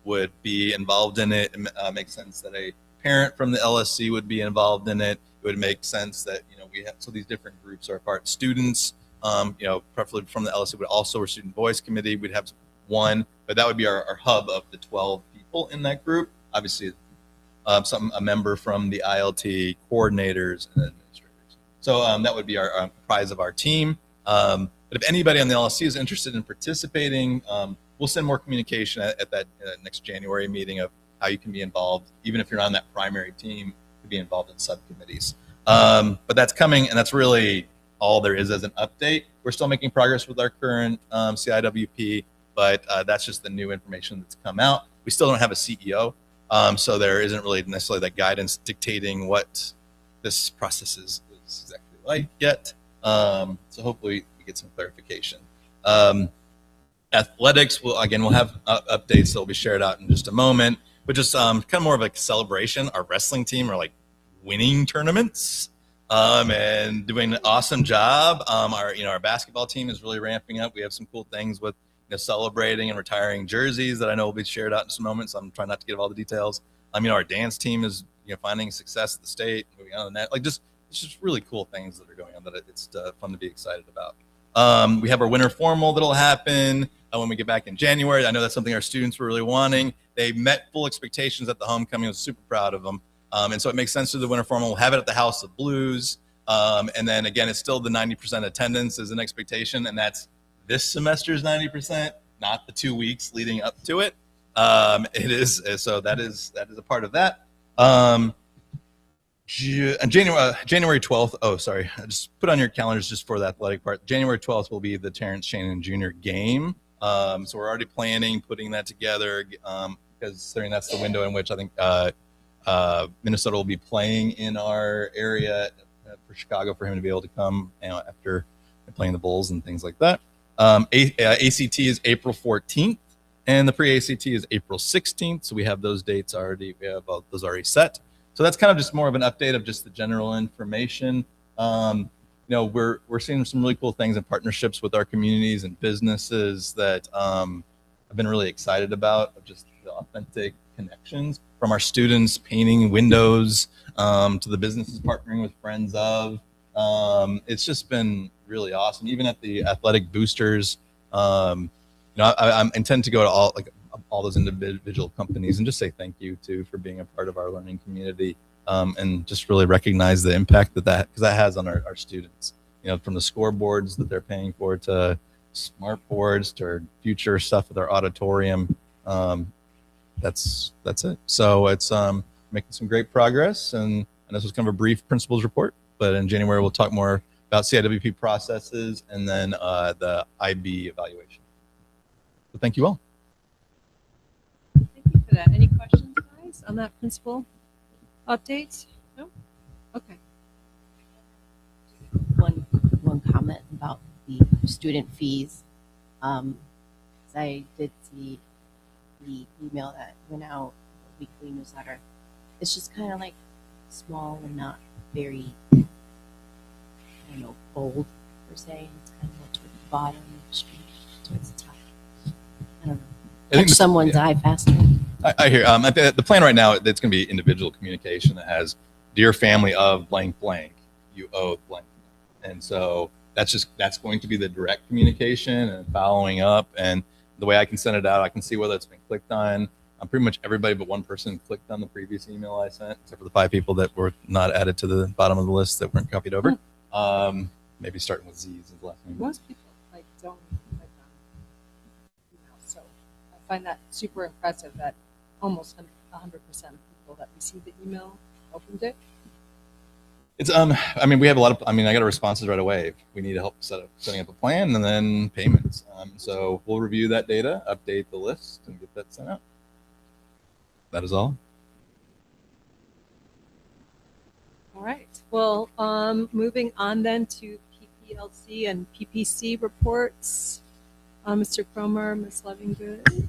would be involved in it. It makes sense that a parent from the LSC would be involved in it. It would make sense that we have, so these different groups are a part. Students, preferably from the LSC, would also, our student voice committee, we'd have one, but that would be our hub of the 12 people in that group. Obviously, a member from the ILT, coordinators, and administrators. So that would be our prize of our team. But if anybody on the LSC is interested in participating, we'll send more communication at that next January meeting of how you can be involved, even if you're on that primary team, to be involved in subcommittees. But that's coming, and that's really all there is as an update. We're still making progress with our current CIWP, but that's just the new information that's come out. We still don't have a CEO, so there isn't really necessarily that guidance dictating what this process is exactly like yet. So hopefully we get some clarification. Athletics, we'll have updates that will be shared out in just a moment, but just kind of more of a celebration. Our wrestling team are like winning tournaments and doing an awesome job. Our basketball team is really ramping up. We have some cool things with celebrating and retiring jerseys that I know will be shared out in just a moment. So I'm trying not to give all the details. Our dance team is finding success at the state, moving on to that. It's just really cool things that are going on that it's fun to be excited about. We have our winter formal that'll happen when we get back in January. I know that's something our students were really wanting. They met full expectations at the homecoming. I was super proud of them. And so it makes sense to do the winter formal. We'll have it at the House of Blues. And then again, it's still the 90% attendance is an expectation. And that's this semester's 90%, not the 2 weeks leading up to it. It is. So that is a part of that. January 12th. Oh, sorry. I just put on your calendars just for the athletic part. January 12th will be the Terrence Shannon Jr. game. So we're already planning, putting that together because considering that's the window in which I think Minnesota will be playing in our area for Chicago, for him to be able to come after playing the Bulls and things like that. ACT is April 14th, and the pre-ACT is April 16th. So we have those dates already. We have those already set. So that's kind of just more of an update of just the general information. We're seeing some really cool things in partnerships with our communities and businesses that I've been really excited about, of just the authentic connections from our students painting windows to the businesses partnering with friends of. It's just been really awesome. Even at the athletic boosters, I intend to go to all those individual companies and just say thank you for being a part of our learning community, and just really recognize the impact that has on our students. From the scoreboards that they're paying for to smart boards to future stuff with our auditorium. That's it. So it's making some great progress, and this was kind of a brief principals report. But in January we'll talk more about CIWP processes and then the IB evaluation. So thank you all. Thank you for that. Any questions, guys, on that principal updates? No? Okay. comment about the student fees. 'Cause I did see the email that went out, the weekly newsletter. It's just kind of like small and not very, I don't know, bold per se. It's kind of more toward the bottom of the street, towards the top. I don't know. I think Catch someone's eye faster. I hear. The plan right now, it's going to be individual communication that has, dear family of blank blank, you owe blank. And so that's going to be the direct communication and following up. And the way I can send it out, I can see whether it's been clicked on. Pretty much everybody but one person clicked on the previous email I sent, except for the 5 people that were not added to the bottom of the list that weren't copied over. Maybe starting with Z's is the last name. Most people don't click on emails, so I find that super impressive that almost 100% of people that received the email opened it. It's we have a lot of. I got responses right away. We need help setting up a plan and then payments. So we'll review that data, update the list, and get that sent out. That is all. All right. Well, moving on then to PPLC and PPC reports. Mr. Cromer, Ms. Lovingood.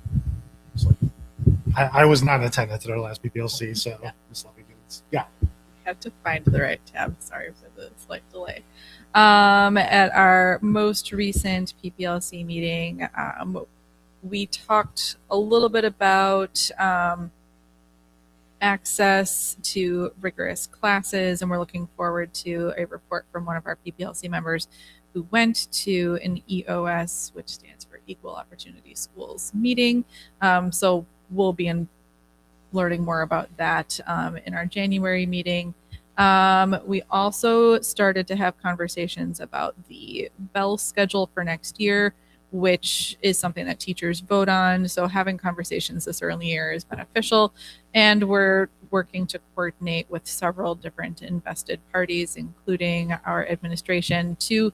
I was not in attendance at our last PPLC, so Ms. Lovingood. Yeah. Had to find the right tab. Sorry for the slight delay. At our most recent PPLC meeting, we talked a little bit about access to rigorous classes, and we're looking forward to a report from one of our PPLC members who went to an EOS, which stands for Equal Opportunity Schools meeting. So we'll be learning more about that in our January meeting. We also started to have conversations about the bell schedule for next year, which is something that teachers vote on. So having conversations this early year is beneficial. And we're working to coordinate with several different invested parties, including our administration, to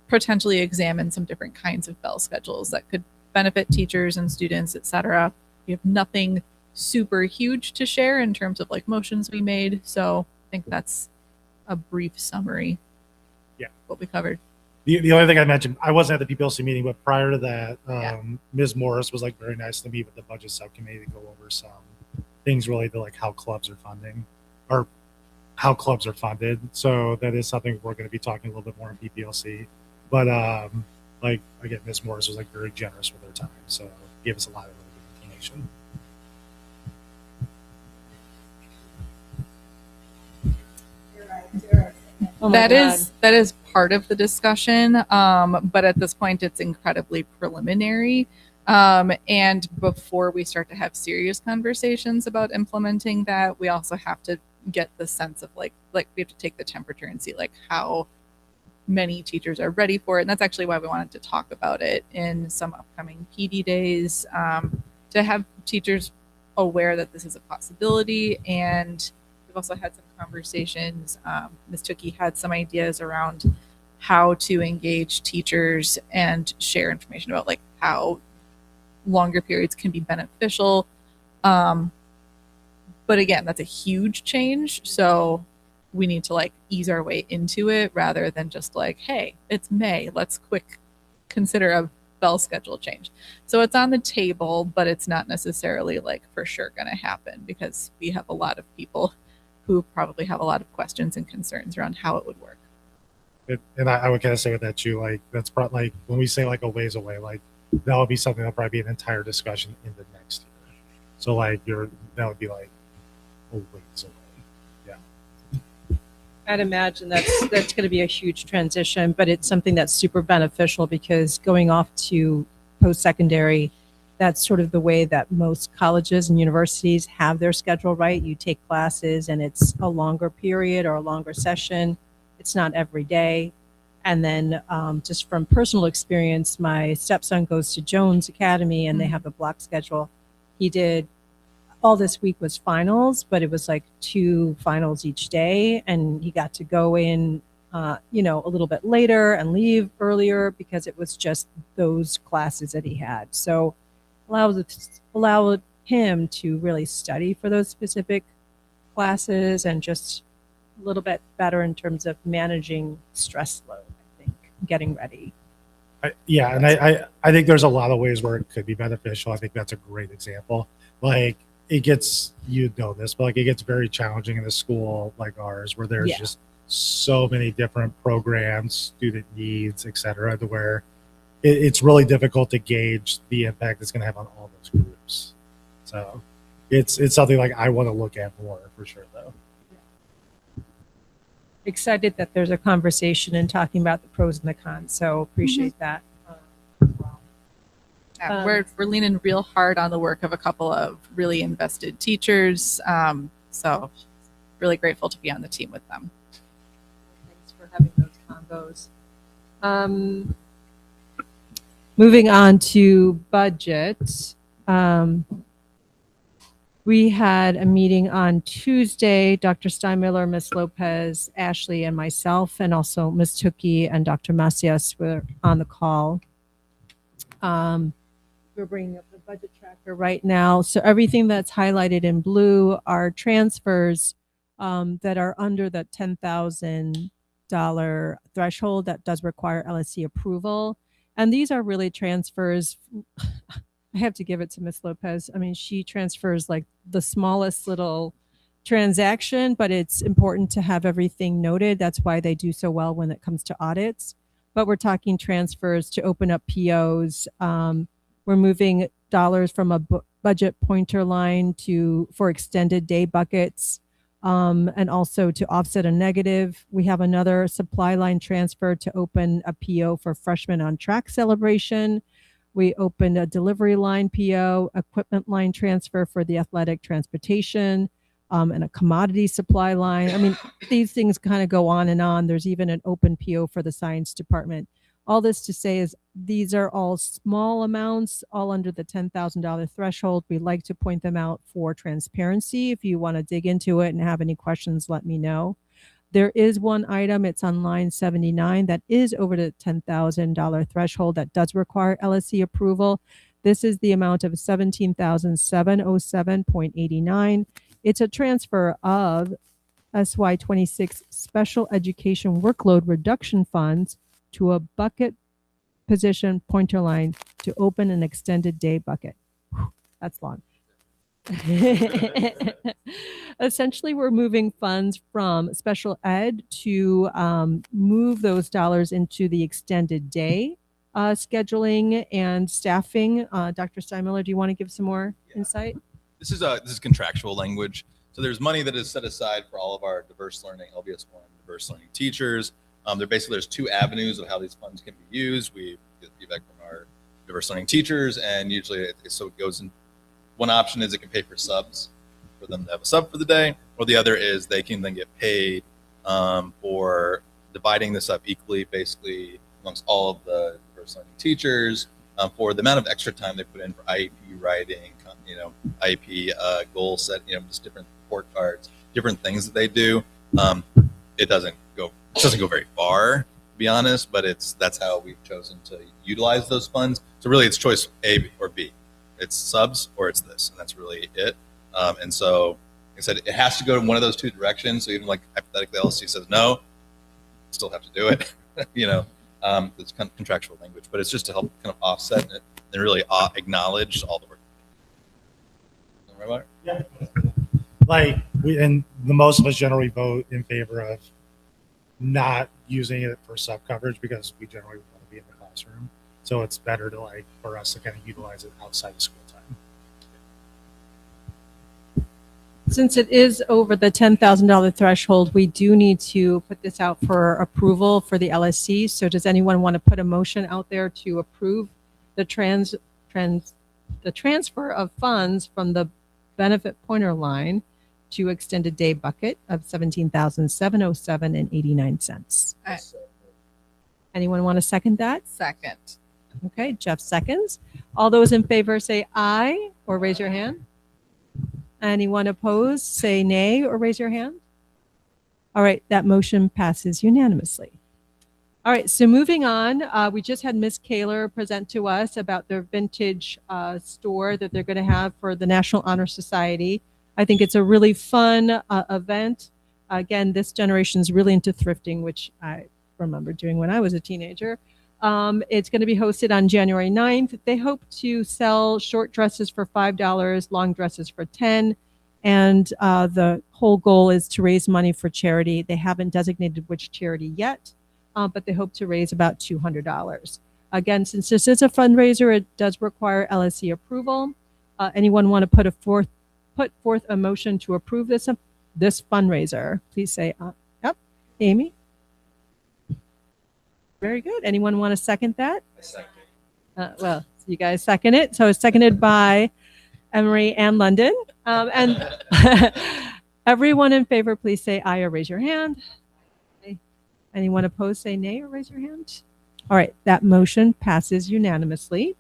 potentially examine some different kinds of bell schedules that could benefit teachers and students, etc. We have nothing super huge to share in terms of motions we made. So I think that's a brief summary. Yeah. What we covered. The only thing I mentioned, I wasn't at the PPLC meeting, but prior to that, Ms. Morris was very nice to meet with the budget subcommittee to go over some things related to how clubs are funded. So that is something we're going to be talking a little bit more in PPLC. But again, Ms. Morris was very generous with her time, so gave us a lot of really good information. Oh my God. That is part of the discussion, but at this point it's incredibly preliminary. And before we start to have serious conversations about implementing that, we also have to get the sense of we have to take the temperature and see how many teachers are ready for it. And that's actually why we wanted to talk about it in some upcoming PD days, to have teachers aware that this is a possibility. And we've also had some conversations. Ms. Tukey had some ideas around how to engage teachers and share information about how longer periods can be beneficial. But again, that's a huge change. So we need to ease our way into it rather than just hey, it's May, let's quick consider a bell schedule change. So it's on the table, but it's not necessarily for sure going to happen, because we have a lot of people who probably have a lot of questions and concerns around how it would work. And I would kind of say with that too, that's probably when we say a ways away, that would be something that'll probably be an entire discussion in the next year. So that would be ways away. Yeah. I'd imagine that's going to be a huge transition, but it's something that's super beneficial, because going off to post-secondary, that's sort of the way that most colleges and universities have their schedule, right? You take classes and it's a longer period or a longer session. It's not every day. And then just from personal experience, my stepson goes to Jones Academy and they have a block schedule. He did all this week was finals, but it was 2 finals each day. And he got to go in, a little bit later and leave earlier because it was just those classes that he had. So allowed him to really study for those specific classes and just a little bit better in terms of managing stress load, I think. getting ready. I think there's a lot of ways where it could be beneficial. I think that's a great example. Like it gets, you know this, but like it gets very challenging in a school like ours where there's just so many different programs, student needs, et cetera, to where it's really difficult to gauge the impact it's going to have on all those groups. So it's something like I want to look at more for sure, though. Excited that there's a conversation and talking about the pros and the cons. So appreciate that. Yeah, we're leaning real hard on the work of a couple of really invested teachers. So really grateful to be on the team with them. Thanks for having those combos. Moving on to budget. We had a meeting on Tuesday. Dr. Steinmiller, Ms. Lopez, Ashley, and myself, and also Ms. Tukey and Dr. Macias were on the call. We're bringing up the budget tracker right now. So everything that's highlighted in blue are transfers that are under the $10,000 threshold that does require LSC approval. And these are really transfers. I have to give it to Ms. Lopez. I mean, she transfers like the smallest little transaction, but it's important to have everything noted. That's why they do so well when it comes to audits. But we're talking transfers to open up POs. We're moving dollars from a budget pointer line for extended day buckets, and also to offset a negative. We have another supply line transfer to open a PO for freshman on track celebration. We opened a delivery line PO, equipment line transfer for the athletic transportation, and a commodity supply line. I mean, these things kind of go on and on. There's even an open PO for the science department. All this to say is these are all small amounts, all under the $10,000 threshold. We like to point them out for transparency. If you want to dig into it and have any questions, let me know. There is one item, it's on line 79, that is over the $10,000 threshold that does require LSC approval. This is the amount of $17,707.89. It's a transfer of SY26 special education workload reduction funds to a bucket position pointer line to open an extended day bucket. Whew, that's long. Essentially, we're moving funds from special ed to move those dollars into the extended day scheduling and staffing. Dr. Steinmiller, do you want to give some more insight? This is contractual language. So there's money that is set aside for all of our diverse learning, LBS 1, diverse learning teachers. There's two avenues of how these funds can be used. We get feedback from our diverse learning teachers, and usually it goes in. One option is it can pay for subs, for them to have a sub for the day, or the other is they can then get paid for dividing this up equally, basically amongst all of the diverse learning teachers for the amount of extra time they put in for IEP writing, IEP goal set, just different report cards, different things that they do. It doesn't go very far, to be honest, but that's how we've chosen to utilize those funds. So really, it's choice A or B. It's subs or it's this, and that's really it. And so, like I said, it has to go in one of those two directions. So even like hypothetically, LSC says no, still have to do it. It's kind of contractual language, but it's just to help kind of offset it and really acknowledge all the work. Right? Yeah. Like and the most of us generally vote in favor of not using it for sub coverage because we generally want to be in the classroom. So it's better for us to kind of utilize it outside of school time. Since it is over the $10,000 threshold, we do need to put this out for approval for the LSC. So does anyone want to put a motion out there to approve the transfer of funds from the benefit pointer line to extended day bucket of $17,707.89? Anyone want to second that? Second. Okay, Jeff seconds. All those in favor say aye or raise your hand. Anyone opposed, say nay or raise your hand. All right, that motion passes unanimously. All right, so moving on, we just had Ms. Kaler present to us about their vintage store that they're going to have for the National Honor Society. I think it's a really fun event. Again, this generation is really into thrifting, which remember doing when I was a teenager. It's going to be hosted on January 9th. They hope to sell short dresses for $5, long dresses for $10. And the whole goal is to raise money for charity. They haven't designated which charity yet, but they hope to raise about $200. Again, since this is a fundraiser, it does require LSC approval. Anyone want to put forth a motion to approve this fundraiser? Please say yep. Amy? Very good. Anyone want to second that? I second. Well, you guys second it. So it's seconded by Emery and London. And everyone in favor, please say aye or raise your hand. Anyone opposed, say nay or raise your hand. All right, that motion passes unanimously.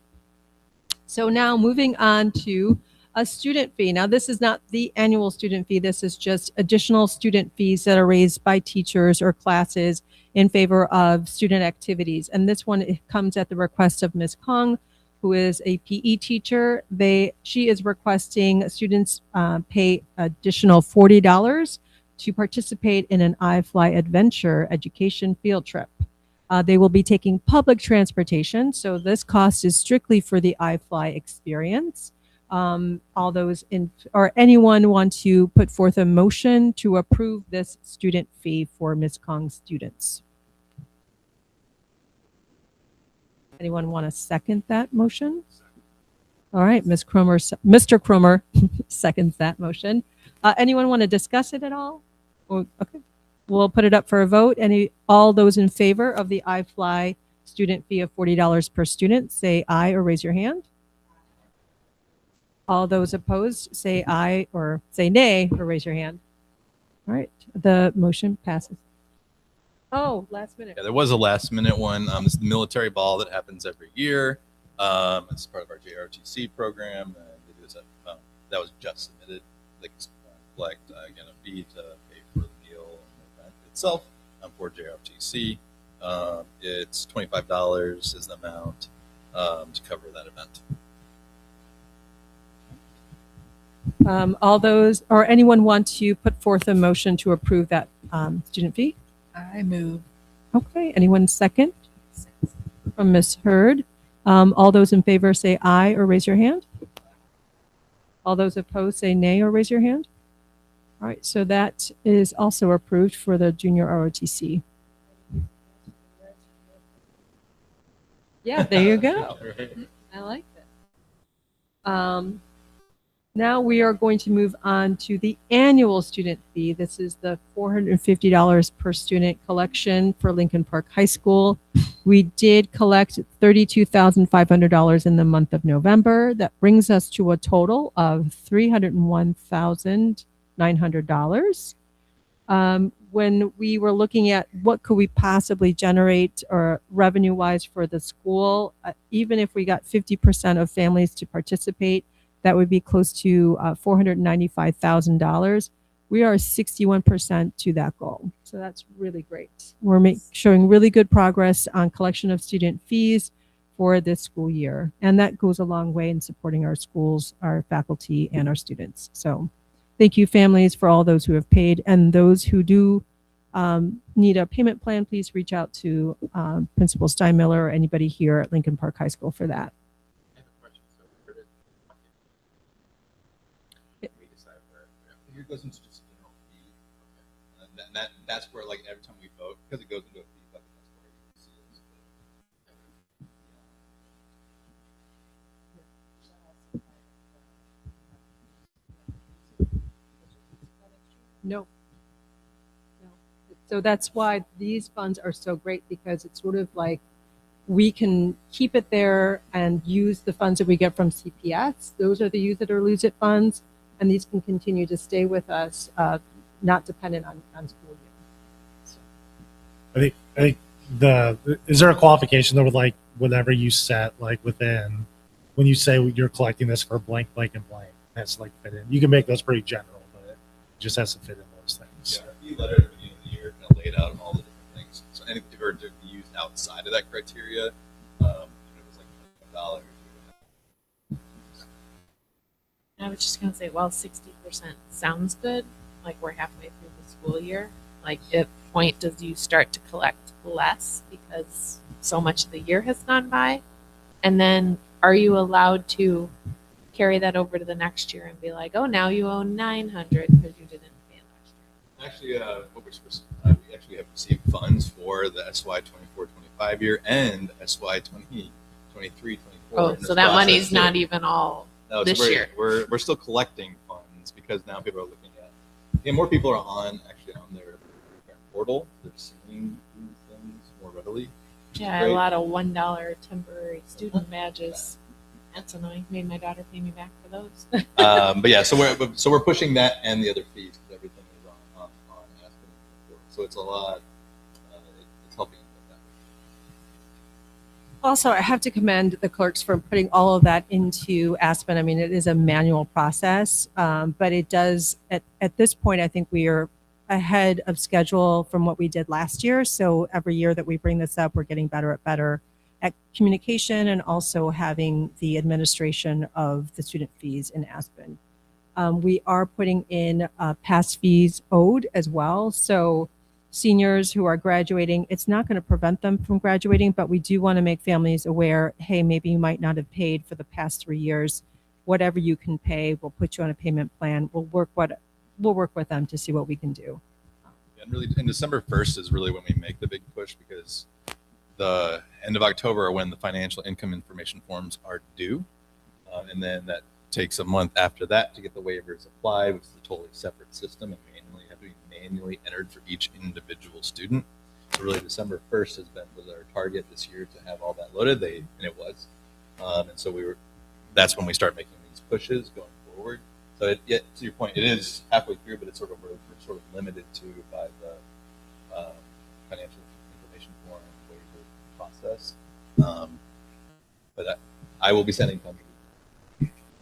So now moving on to a student fee. Now, this is not the annual student fee. This is just additional student fees that are raised by teachers or classes in favor of student activities. And this one comes at the request of Ms. Kong, who is a PE teacher. She is requesting students pay additional $40 to participate in an iFly Adventure education field trip. They will be taking public transportation, so this cost is strictly for the iFly experience. All those or anyone want to put forth a motion to approve this student fee for Ms. Kong's students? Anyone want to second that motion? All right, Mr. Cromer seconds that motion. Anyone want to discuss it at all? Okay, we'll put it up for a vote. All those in favor of the iFly student fee of $40 per student, say aye or raise your hand. All those opposed, say aye or say nay or raise your hand. All right, the motion passes. Oh, last minute. Yeah, there was a last minute one. This is the military ball that happens every year. It's part of our JROTC program. They do this that was just submitted. They can collect again a fee to pay for the meal and the event itself for JROTC. It's $25 is the amount to cover that event. All those or anyone want to put forth a motion to approve that student fee? I move. Okay, anyone second? From Ms. Hurd. All those in favor say aye or raise your hand. All those opposed say nay or raise your hand. All right, so that is also approved for the junior ROTC. Yeah, there you go. I like that. Now we are going to move on to the annual student fee. This is the $450 per student collection for Lincoln Park High School. We did collect $32,500 in the month of November. That brings us to a total of $301,900. When we were looking at what could we possibly generate or revenue-wise for the school, even if we got 50% of families to participate, that would be close to $495,000. We are 61% to that goal. So that's really great. We're showing really good progress on collection of student fees for this school year. And that goes a long way in supporting our schools, our faculty, and our students. So thank you, families, for all those who have paid. And those who do need a payment plan, please reach out to Principal Steinmiller or anybody here at Lincoln Park High School for that. I have a question. So where did we decide where? Here goes into just general fee. Okay. And that's where like every time we vote, because it goes into a fee bucket, that's where you see it. No. So that's why these funds are so great, because it's sort of like we can keep it there and use the funds that we get from CPS. Those are the use it or lose it funds, and these can continue to stay with us, not dependent on school year. So. I think is there a qualification though with like whatever you set like within when you say you're collecting this for blank, blank, and blank, it has to like fit in. You can make those pretty general, but it just has to fit in those things. Yeah, fee letter at the beginning of the year kind of laid out all the different things. So anything if it were to be used outside of that criteria, if it was like $25. I was just gonna say, well, 60% sounds good. Like we're halfway through the school year. Like, at point does you start to collect less because so much of the year has gone by? And then are you allowed to carry that over to the next year and be like, oh, now you owe 900 because you didn't pay last year? Actually, what we're supposed we actually have received funds for the SY 24-25 year and SY 23-24. Oh, so that money's not even all No, this so year. We're still collecting funds because now people are looking at. And more people are on their portal. They're seeing these things more readily. Yeah, Great. a lot of $1 temporary student badges. That's annoying. Made my daughter pay me back for those. But yeah, so we're pushing that and the other fees because everything is on Aspen. So it's a lot. It's helping with that. Also, I have to commend the clerks for putting all of that into Aspen. I mean, it is a manual process, but it does, at this point, I think we are ahead of schedule from what we did last year. So every year that we bring this up, we're getting better at communication and also having the administration of the student fees in Aspen. We are putting in past fees owed as well. So seniors who are graduating, it's not going to prevent them from graduating, but we do want to make families aware, hey, maybe you might not have paid for the past 3 years. Whatever you can pay, we'll put you on a payment plan. We'll work with them to see what we can do. And really, and December 1st is really when we make the big push because the end of October are when the financial income information forms are due. And then that takes a month after that to get the waivers applied, which is a totally separate system and have to be manually entered for each individual student. So really December 1st was our target this year to have all that loaded. And it was. And so that's when we start making these pushes going forward. So to your point, it is halfway through, but it's we're sort of limited to by the financial information form waiver process. But I will be sending them.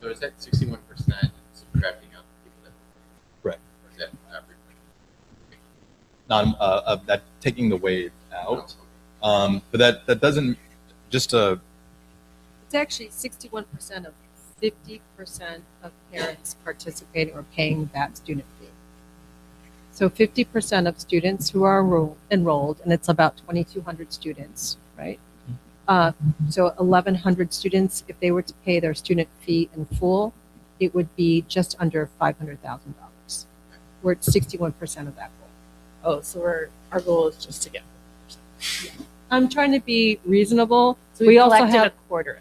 So is that 61% subtracting out the people that were Correct. Or is that average? Of that taking the wave out, but that doesn't just It's actually 61% of 50% of parents participating or paying that student fee. So 50% of students who are enrolled, and it's about 2,200 students, right? So 1,100 students, if they were to pay their student fee in full, it would be just under $500,000. We're at 61% of that goal. Oh, so our goal is just to get 50%. I'm trying to be reasonable. So we we also collected have a quarter.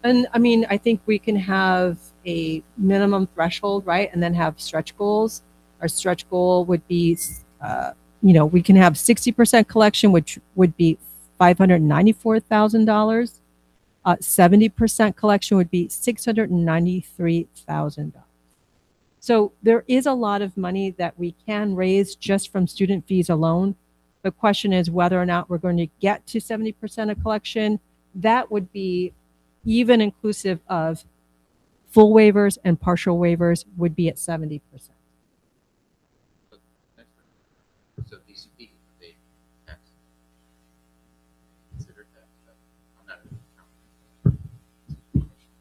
And I mean, I think we can have a minimum threshold, right? And then have stretch goals. Our stretch goal would be, we can have 60% collection, which would be $594,000. 70% collection would be $693,000. So there is a lot of money that we can raise just from student fees alone. The question is whether or not we're going to get to 70% of collection. That would be even inclusive of full waivers and partial waivers would be at 70%. So DCP, they tax considered that. I'm not an accountant.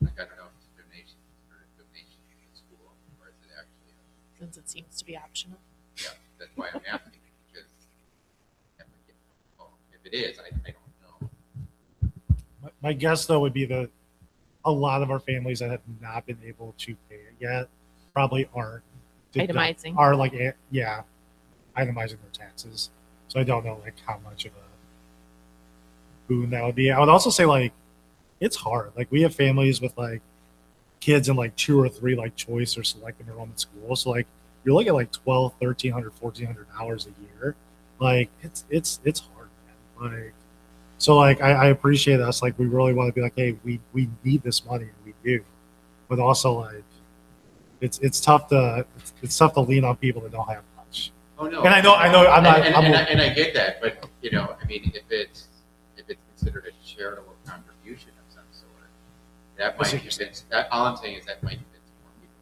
Like, I don't know if it's a donation or a donation to the school, or is it actually Since it seems to be optional. yeah, that's why I'm asking, because if it is, I don't know. My guess though would be that a lot of our families that have not been able to pay it yet probably aren't Itemizing. are like itemizing their taxes. So I don't know like how much of a boon that would be. I would also say like it's hard. Like we have families with like kids in like 2 or 3 like choice or select enrollment schools. So like you're looking at like 12, 1,300, 1,400 hours a year. Like it's hard, man. Like so like I appreciate us. Like we really want to be like, hey, we need this money and we do. But also like it's tough to lean on people that don't have much. Oh no. And I know I'm not and I get that, but I mean if it's considered a charitable contribution of some sort, that might convince that all I'm saying is that might convince more people.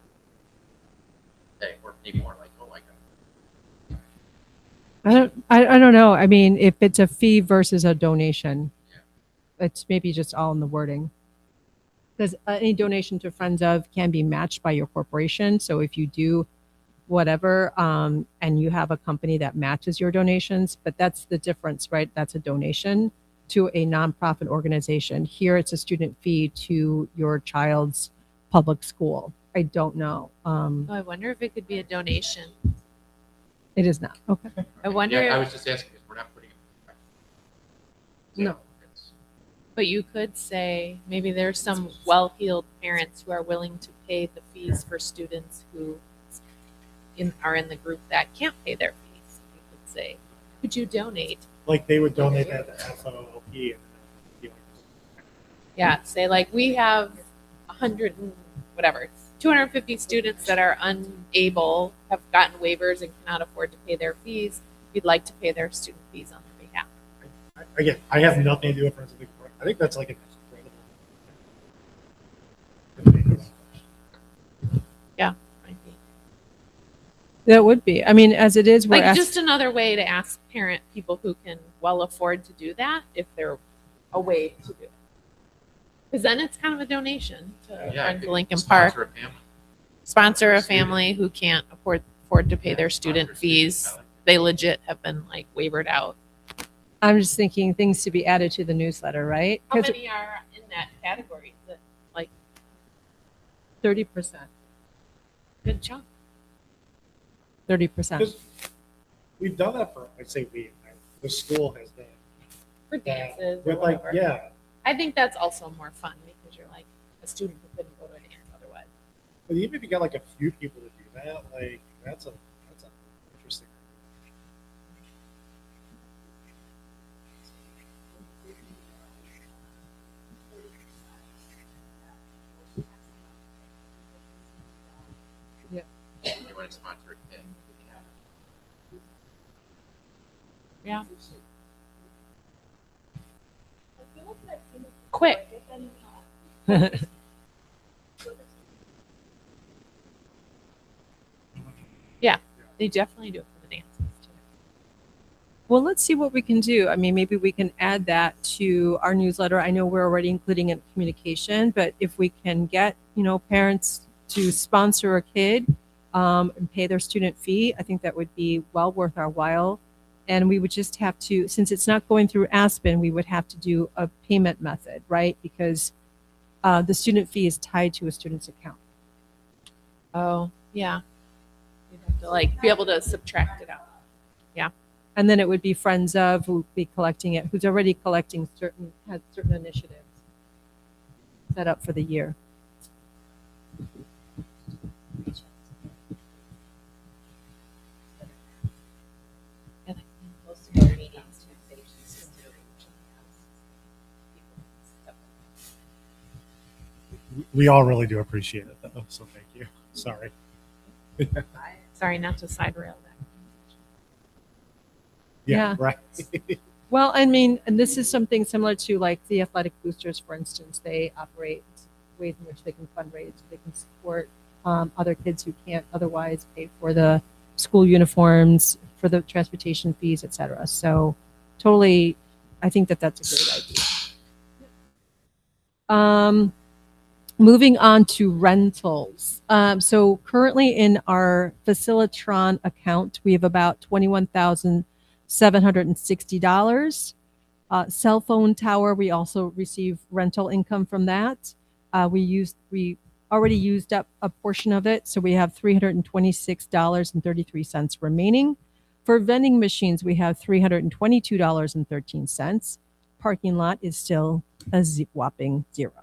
Okay, or maybe more like, oh my God. I don't know. I mean, if it's a fee versus a donation, it's maybe just all in the wording. Because any donation to friends of can be matched by your corporation. So if you do whatever, and you have a company that matches your donations, but that's the difference, right? That's a donation to a nonprofit organization. Here, it's a student fee to your child's public school. I don't know. Oh, I wonder if it could be a donation. It is not. Okay. I wonder. Yeah, I if- was just asking because we're not putting it. No. But you could say maybe there's some well-heeled parents who are willing to pay the fees for students who are in the group that can't pay their fees. You could say, could you donate? Like they would donate that to FOLP. Yeah, say like we have 250 students that are unable, have gotten waivers and cannot afford to pay their fees. We'd like to pay their student fees on their behalf. Again, I have nothing to do with Friends of the Park. I think that's like an incredible. Yeah, might be. That would be. I mean, as it is, we're Like just another way to ask parent people who can well afford to do that if they're a way to do it. Because then it's kind of a donation to Friends of Lincoln Park. Sponsor a family who can't afford to pay their student fees. They legit have been like wavered out. I'm just thinking things to be added to the newsletter, right? How many are in that category? Is it like 30%. good chunk? 30%. We've done that for, I'd say the school has done. For dances or With like, whatever. yeah. I think that's also more fun because you're like a student who couldn't go to a dance otherwise. But even if you got like a few people to do that, like that's an interesting. Yeah. You want to sponsor a kid? Yeah. Quick. Yeah, they definitely do it for the dances too. Well, let's see what we can do. I mean, maybe we can add that to our newsletter. I know we're already including it in communication, but if we can get, parents to sponsor a kid and pay their student fee, I think that would be well worth our while. And we would just have to, since it's not going through Aspen, we would have to do a payment method, right? Because the student fee is tied to a student's account. Oh, yeah. You'd have to like be able to subtract it out. Yeah. And then it would be Friends of who would be collecting it, who's already collecting has certain initiatives set up for the year. And I think most of their meetings too, they just We all really do appreciate it though, so thank you. Sorry. Sorry, not to side rail that. Yeah. Right. Well, I mean, and this is something similar to like the athletic boosters, for instance. They operate ways in which they can fundraise, they can support other kids who can't otherwise pay for the school uniforms, for the transportation fees, etc. So, totally, I think that that's a great idea. Moving on to rentals. So currently in our Facilitron account, we have about $21,760. Cell phone tower, we also receive rental income from that. We already used up a portion of it, so we have $326.33 remaining. For vending machines, we have $322.13. Parking lot is still a whopping zero.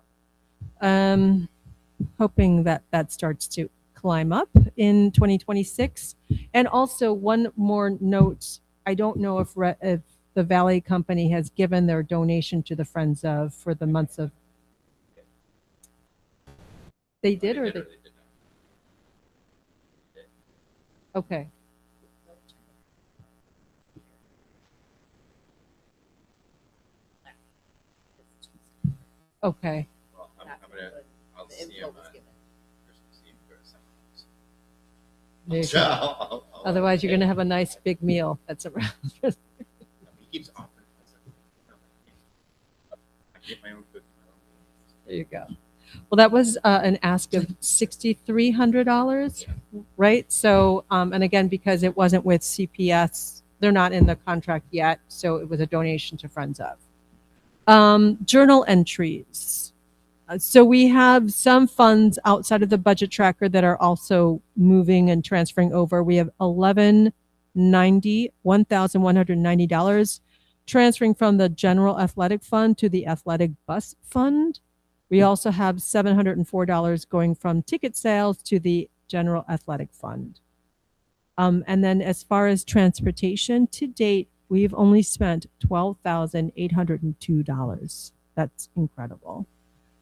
Hoping that starts to climb up in 2026. And also one more note, I don't know if the Valley Company has given their donation to the Friends of for the months of. They did or they? Okay. Okay. Well, I'll see him. There you go. Otherwise, you're going to have a nice big meal. That's around. He keeps offering. I get my own cookies. There you go. Well, that was an ask of $6,300, right? So, and again, because it wasn't with CPS, they're not in the contract yet, so it was a donation to Friends of. Journal entries. So we have some funds outside of the budget tracker that are also moving and transferring over. We have $1,190 transferring from the general athletic fund to the athletic bus fund. We also have $704 going from ticket sales to the general athletic fund. And then as far as transportation, to date, we've only spent $12,802. That's incredible.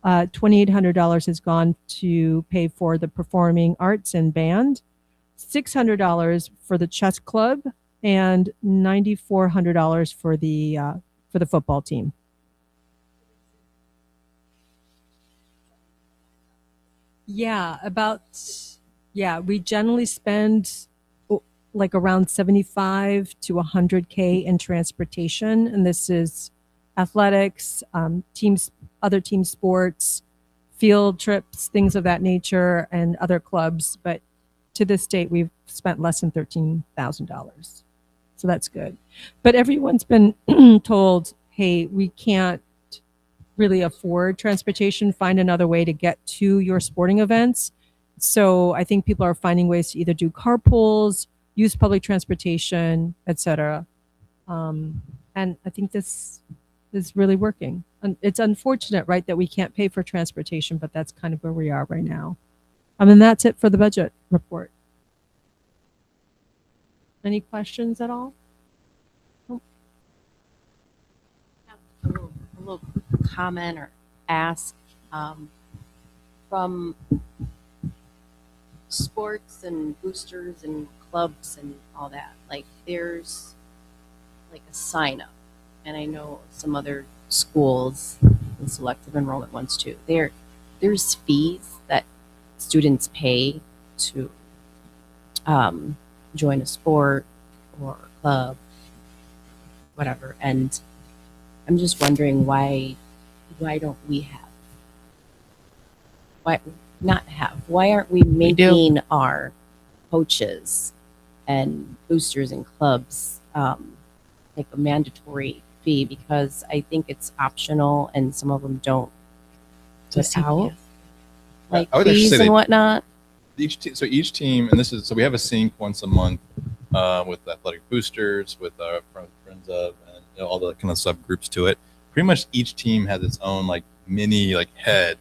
$2,800 has gone to pay for the performing arts and band, $600 for the chess club, and $9,400 for the football team. Yeah, we generally spend like around 75 to 100K in transportation, and this is athletics, teams, other team sports, field trips, things of that nature, and other clubs. But to this date, we've spent less than $13,000. So that's good. But everyone's been told, hey, we can't really afford transportation. Find another way to get to your sporting events. So I think people are finding ways to either do carpools, use public transportation, etc. And I think this is really working. And it's unfortunate, right, that we can't pay for transportation, but that's kind of where we are right now. And that's it for the budget report. Any questions at all? A little comment or ask from sports and boosters and clubs and all that. Like there's like a sign up, and I know some other schools and selective enrollment ones too. There's fees that students pay to join a sport or a club, whatever. And I'm just wondering why don't we have? Why aren't we making our coaches and boosters and clubs like a mandatory fee? Because I think it's optional and some of them don't put out like I would actually fees say and whatnot. Each team, and so we have a sync once a month with athletic boosters, with our friends of, and all the kind of subgroups to it. Pretty much each team has its own like mini like head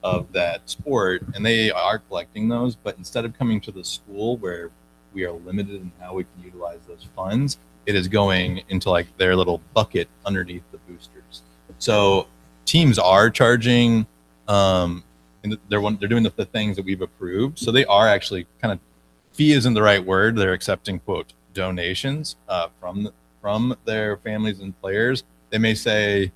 of that sport, and they are collecting those. But instead of coming to the school where we are limited in how we can utilize those funds, it is going into like their little bucket underneath the boosters. So teams are charging. And they're doing the things that we've approved. So they are actually kind of, fee isn't the right word. They're accepting quote donations from their families and players. They may say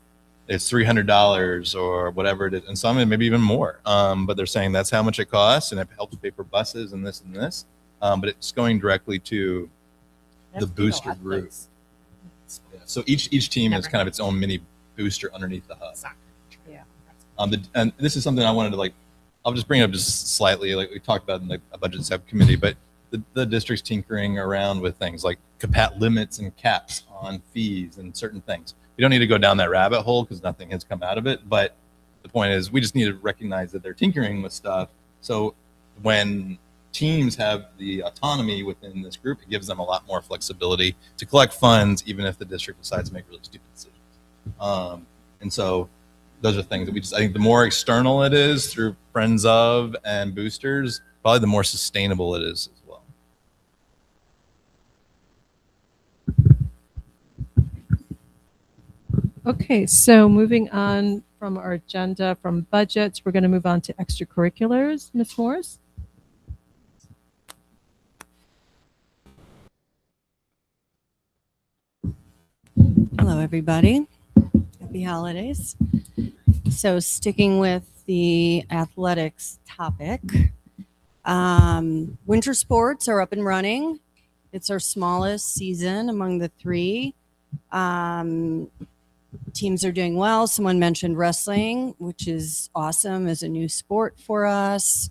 it's $300 or whatever it is, and some maybe even more. But they're saying that's how much it costs, and it helps pay for buses and this and this. But it's going directly to the booster group. Yeah. So each team is kind of its own mini booster underneath the hub. And this is something I wanted to I'll just bring it up just slightly, like we talked about in the budget subcommittee, but the district's tinkering around with things like limits and caps on fees and certain things. You don't need to go down that rabbit hole because nothing has come out of it. But the point is we just need to recognize that they're tinkering with stuff. So when teams have the autonomy within this group, it gives them a lot more flexibility to collect funds, even if the district decides to make really stupid decisions. And so those are things that I think the more external it is through friends of and boosters, probably the more sustainable it is as well. Okay, so moving on from our agenda from budgets, we're going to move on to extracurriculars. Ms. Morris? Hello, everybody. Happy holidays. So sticking with the athletics topic, winter sports are up and running. It's our smallest season among the three. Teams are doing well. Someone mentioned wrestling, which is awesome as a new sport for us.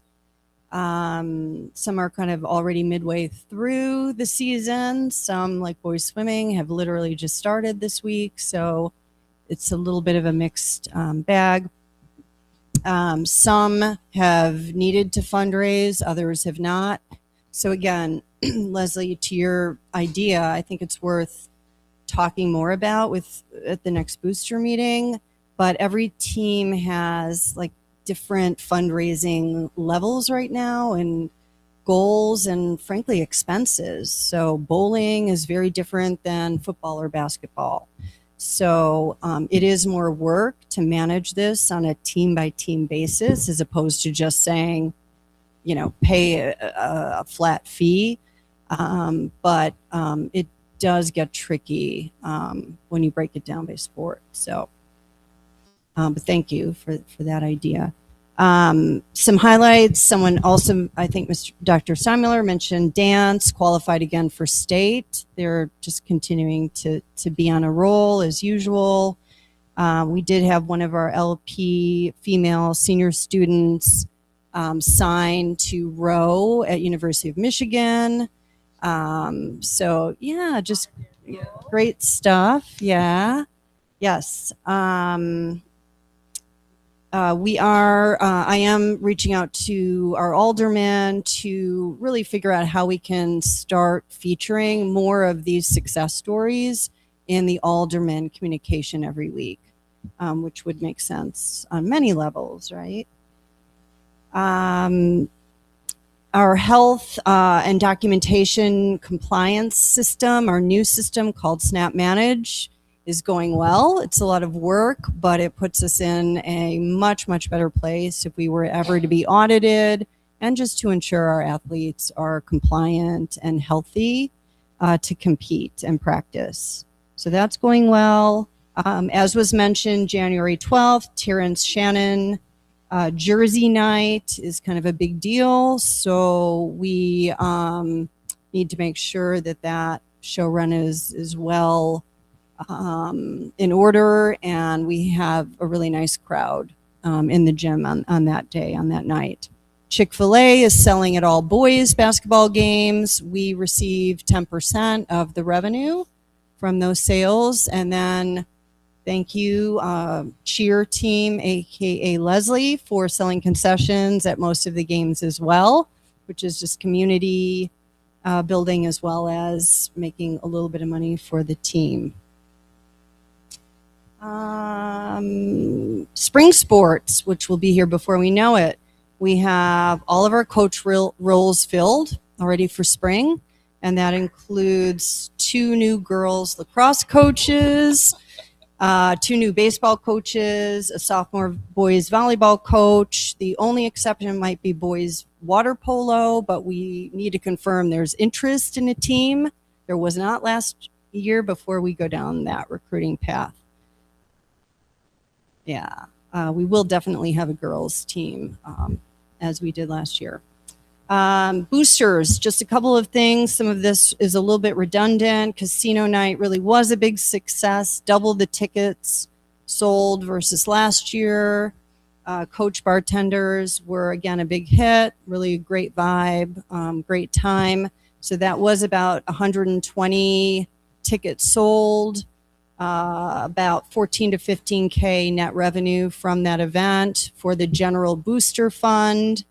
Some are kind of already midway through the season. Some, like boys swimming, have literally just started this week. So it's a little bit of a mixed bag. Some have needed to fundraise, others have not. So again, Leslie, to your idea, I think it's worth talking more about at the next booster meeting. But every team has like different fundraising levels right now and goals and frankly expenses. So bowling is very different than football or basketball. So it is more work to manage this on a team by team basis as opposed to just saying, pay a flat fee. But it does get tricky when you break it down by sport. So, but thank you for that idea. Some highlights. Someone also, I think Dr. Simler mentioned dance, qualified again for state. They're just continuing to be on a roll as usual. We did have one of our LP female senior students sign to row at University of Michigan. So yeah, just great stuff. Yeah. Yes. I am reaching out to our aldermen to really figure out how we can start featuring more of these success stories in the alderman communication every week, which would make sense on many levels, right? Our health and documentation compliance system, our new system called Snap Manage, is going well. It's a lot of work, but it puts us in a much, much better place if we were ever to be audited, and just to ensure our athletes are compliant and healthy to compete and practice. So that's going well. As was mentioned, January 12th, Terrence Shannon Jersey night is kind of a big deal. So we need to make sure that show run is well in order, and we have a really nice crowd in the gym on that day, on that night. Chick-fil-A is selling at all boys basketball games. We receive 10% of the revenue from those sales. And then thank you, cheer team, aka Leslie, for selling concessions at most of the games as well, which is just community building as well as making a little bit of money for the team. Spring sports, which will be here before we know it. We have all of our coach roles filled already for spring, and that includes 2 new girls lacrosse coaches, 2 new baseball coaches, a sophomore boys volleyball coach. The only exception might be boys water polo, but we need to confirm there's interest in a team. There was not last year before we go down that recruiting path. Yeah, we will definitely have a girls team as we did last year. Boosters, just a couple of things. Some of this is a little bit redundant. Casino night really was a big success, doubled the tickets sold versus last year. Coach bartenders were again a big hit, really a great vibe, great time. So that was about 120 tickets sold. About 14 to 15K net revenue from that event for the general booster fund.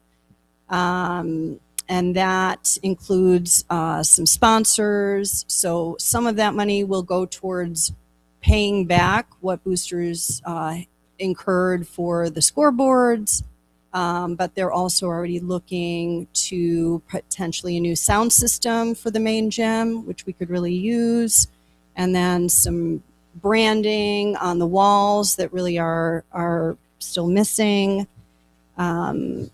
And that includes some sponsors. So some of that money will go towards paying back what boosters incurred for the scoreboards. But they're also already looking to potentially a new sound system for the main gym, which we could really use. And then some branding on the walls that really are still missing. And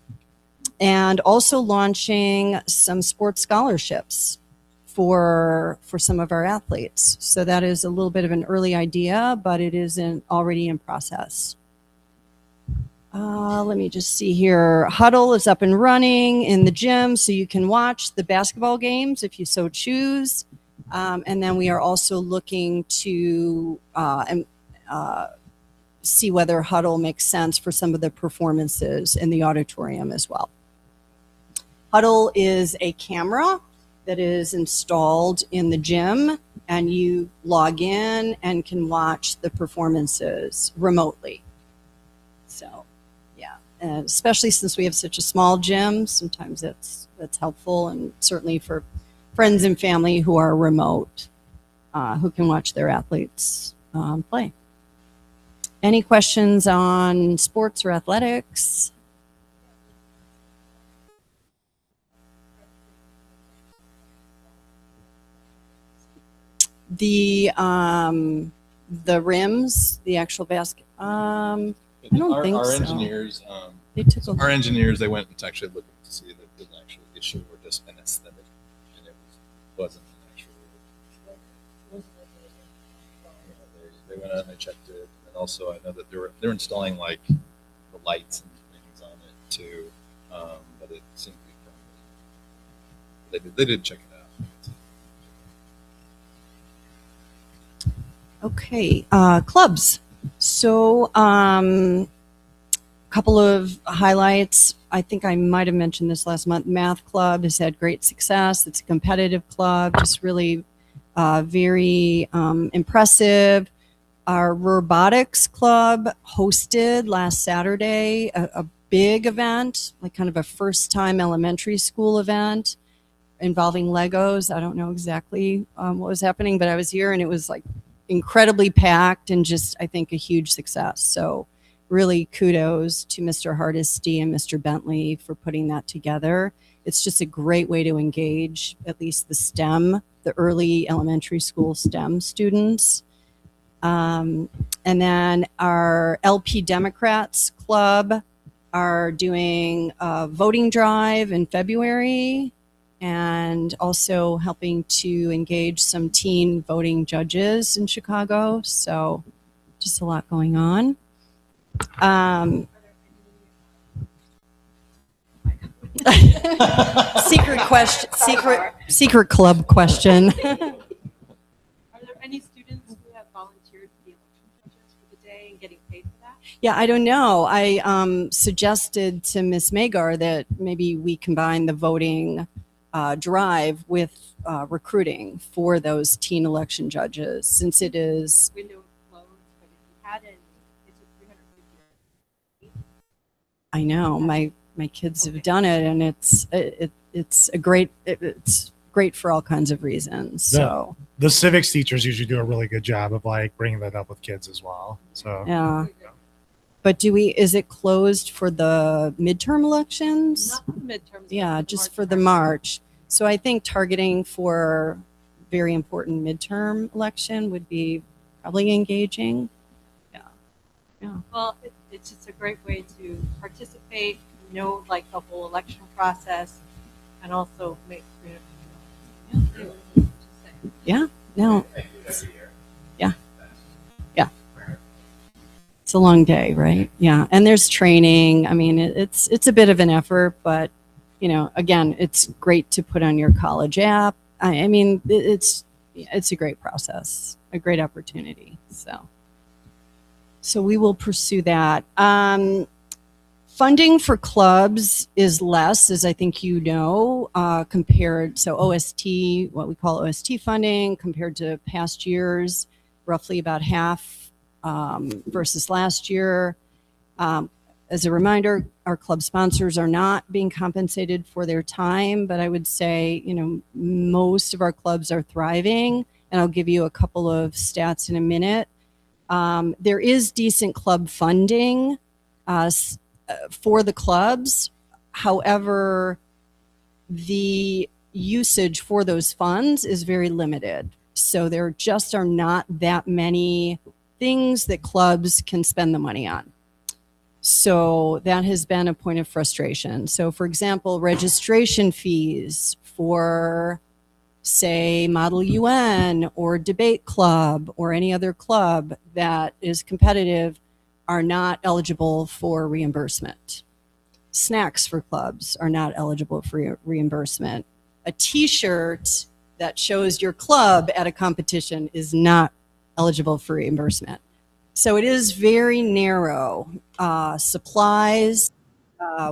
also launching some sports scholarships for some of our athletes. So that is a little bit of an early idea, but it is already in process. Let me just see here. Huddle is up and running in the gym, so you can watch the basketball games if you so choose. And then we are also looking to see whether Huddle makes sense for some of the performances in the auditorium as well. Huddle is a camera that is installed in the gym, and you log in and can watch the performances remotely. So, yeah, and especially since we have such a small gym, sometimes that's helpful, and certainly for friends and family who are remote, who can watch their athletes play. Any questions on sports or athletics? The rims, the actual basket. I don't think our so. engineers, They took a our engineers, they went and actually looked to see that it was an actual issue or just an aesthetic, and it wasn't an actual. They went out and they checked it, and also I know that they're installing like the lights and things on it too, but it seemed to be permanent. They did check it out. Okay, clubs. So, couple of highlights. I think I might have mentioned this last month. Math Club has had great success. It's a competitive club, just really very impressive. Our robotics club hosted last Saturday a big event, like kind of a first-time elementary school event involving Legos. I don't know exactly what was happening, but I was here, and it was like incredibly packed and just, I think, a huge success. So really kudos to Mr. Hardesty and Mr. Bentley for putting that together. It's just a great way to engage at least the early elementary school STEM students. And then our LP Democrats Club are doing a voting drive in February, and also helping to engage some teen voting judges in Chicago. So just a lot going on. Secret club question. Are there any students who have volunteered to be election judges for the day and getting paid for that? Yeah, I don't know. I suggested to Ms. Magar that maybe we combine the voting drive with recruiting for those teen election judges, since it is. Window closed, but if you had any, it's a 350. I know my kids have done it, and it's great for all kinds of reasons. So the civics teachers usually do a really good job of like bringing that up with kids as well. So yeah. But is it closed for the midterm elections? Not the midterms. Yeah, just for the March. So I think targeting for very important midterm election would be probably engaging. Yeah. Yeah. Well, it's just a great way to participate, know like the whole election process, and also make. Yeah. No. Yeah. Yeah. It's a long day, right? Yeah, and there's training. I mean, it's a bit of an effort, but again, it's great to put on your college app. I mean, it's a great process, a great opportunity. So we will pursue that. Funding for clubs is less, as I think compared. So OST, what we call OST funding, compared to past years, roughly about half. Versus last year. As a reminder, our club sponsors are not being compensated for their time, but I would say, most of our clubs are thriving, and I'll give you a couple of stats in a minute. There is decent club funding for the clubs. However, the usage for those funds is very limited. So there just are not that many things that clubs can spend the money on. So that has been a point of frustration. So for example, registration fees for, say, Model UN or Debate Club or any other club that is competitive are not eligible for reimbursement. Snacks for clubs are not eligible for reimbursement. A t-shirt that shows your club at a competition is not eligible for reimbursement. So it is very narrow. Supplies,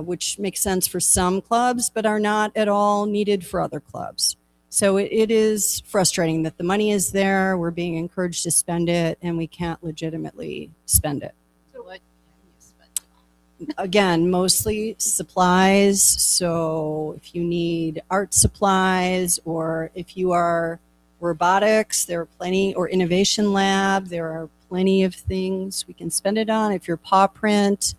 which makes sense for some clubs, but are not at all needed for other clubs. So it is frustrating that the money is there, we're being encouraged to spend it, and we can't legitimately spend it. So what can you spend? Again, mostly supplies. So if you need art supplies, or if you are robotics, there are plenty, or innovation lab, there are plenty of things we can spend it on. If you're paw print,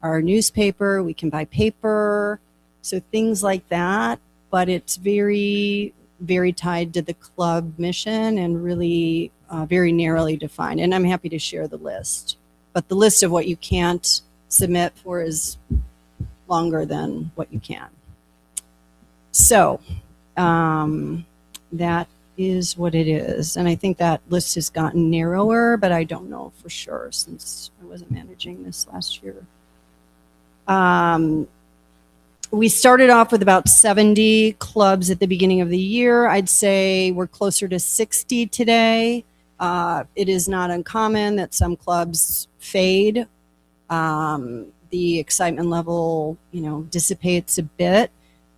our newspaper, we can buy paper. So things like that, but it's very, very tied to the club mission and really very narrowly defined. And I'm happy to share the list. But the list of what you can't submit for is longer than what you can. So that is what it is. And I think that list has gotten narrower, but I don't know for sure since I wasn't managing this last year. We started off with about 70 clubs at the beginning of the year. I'd say we're closer to 60 today. It is not uncommon that some clubs fade. The excitement level, dissipates a bit.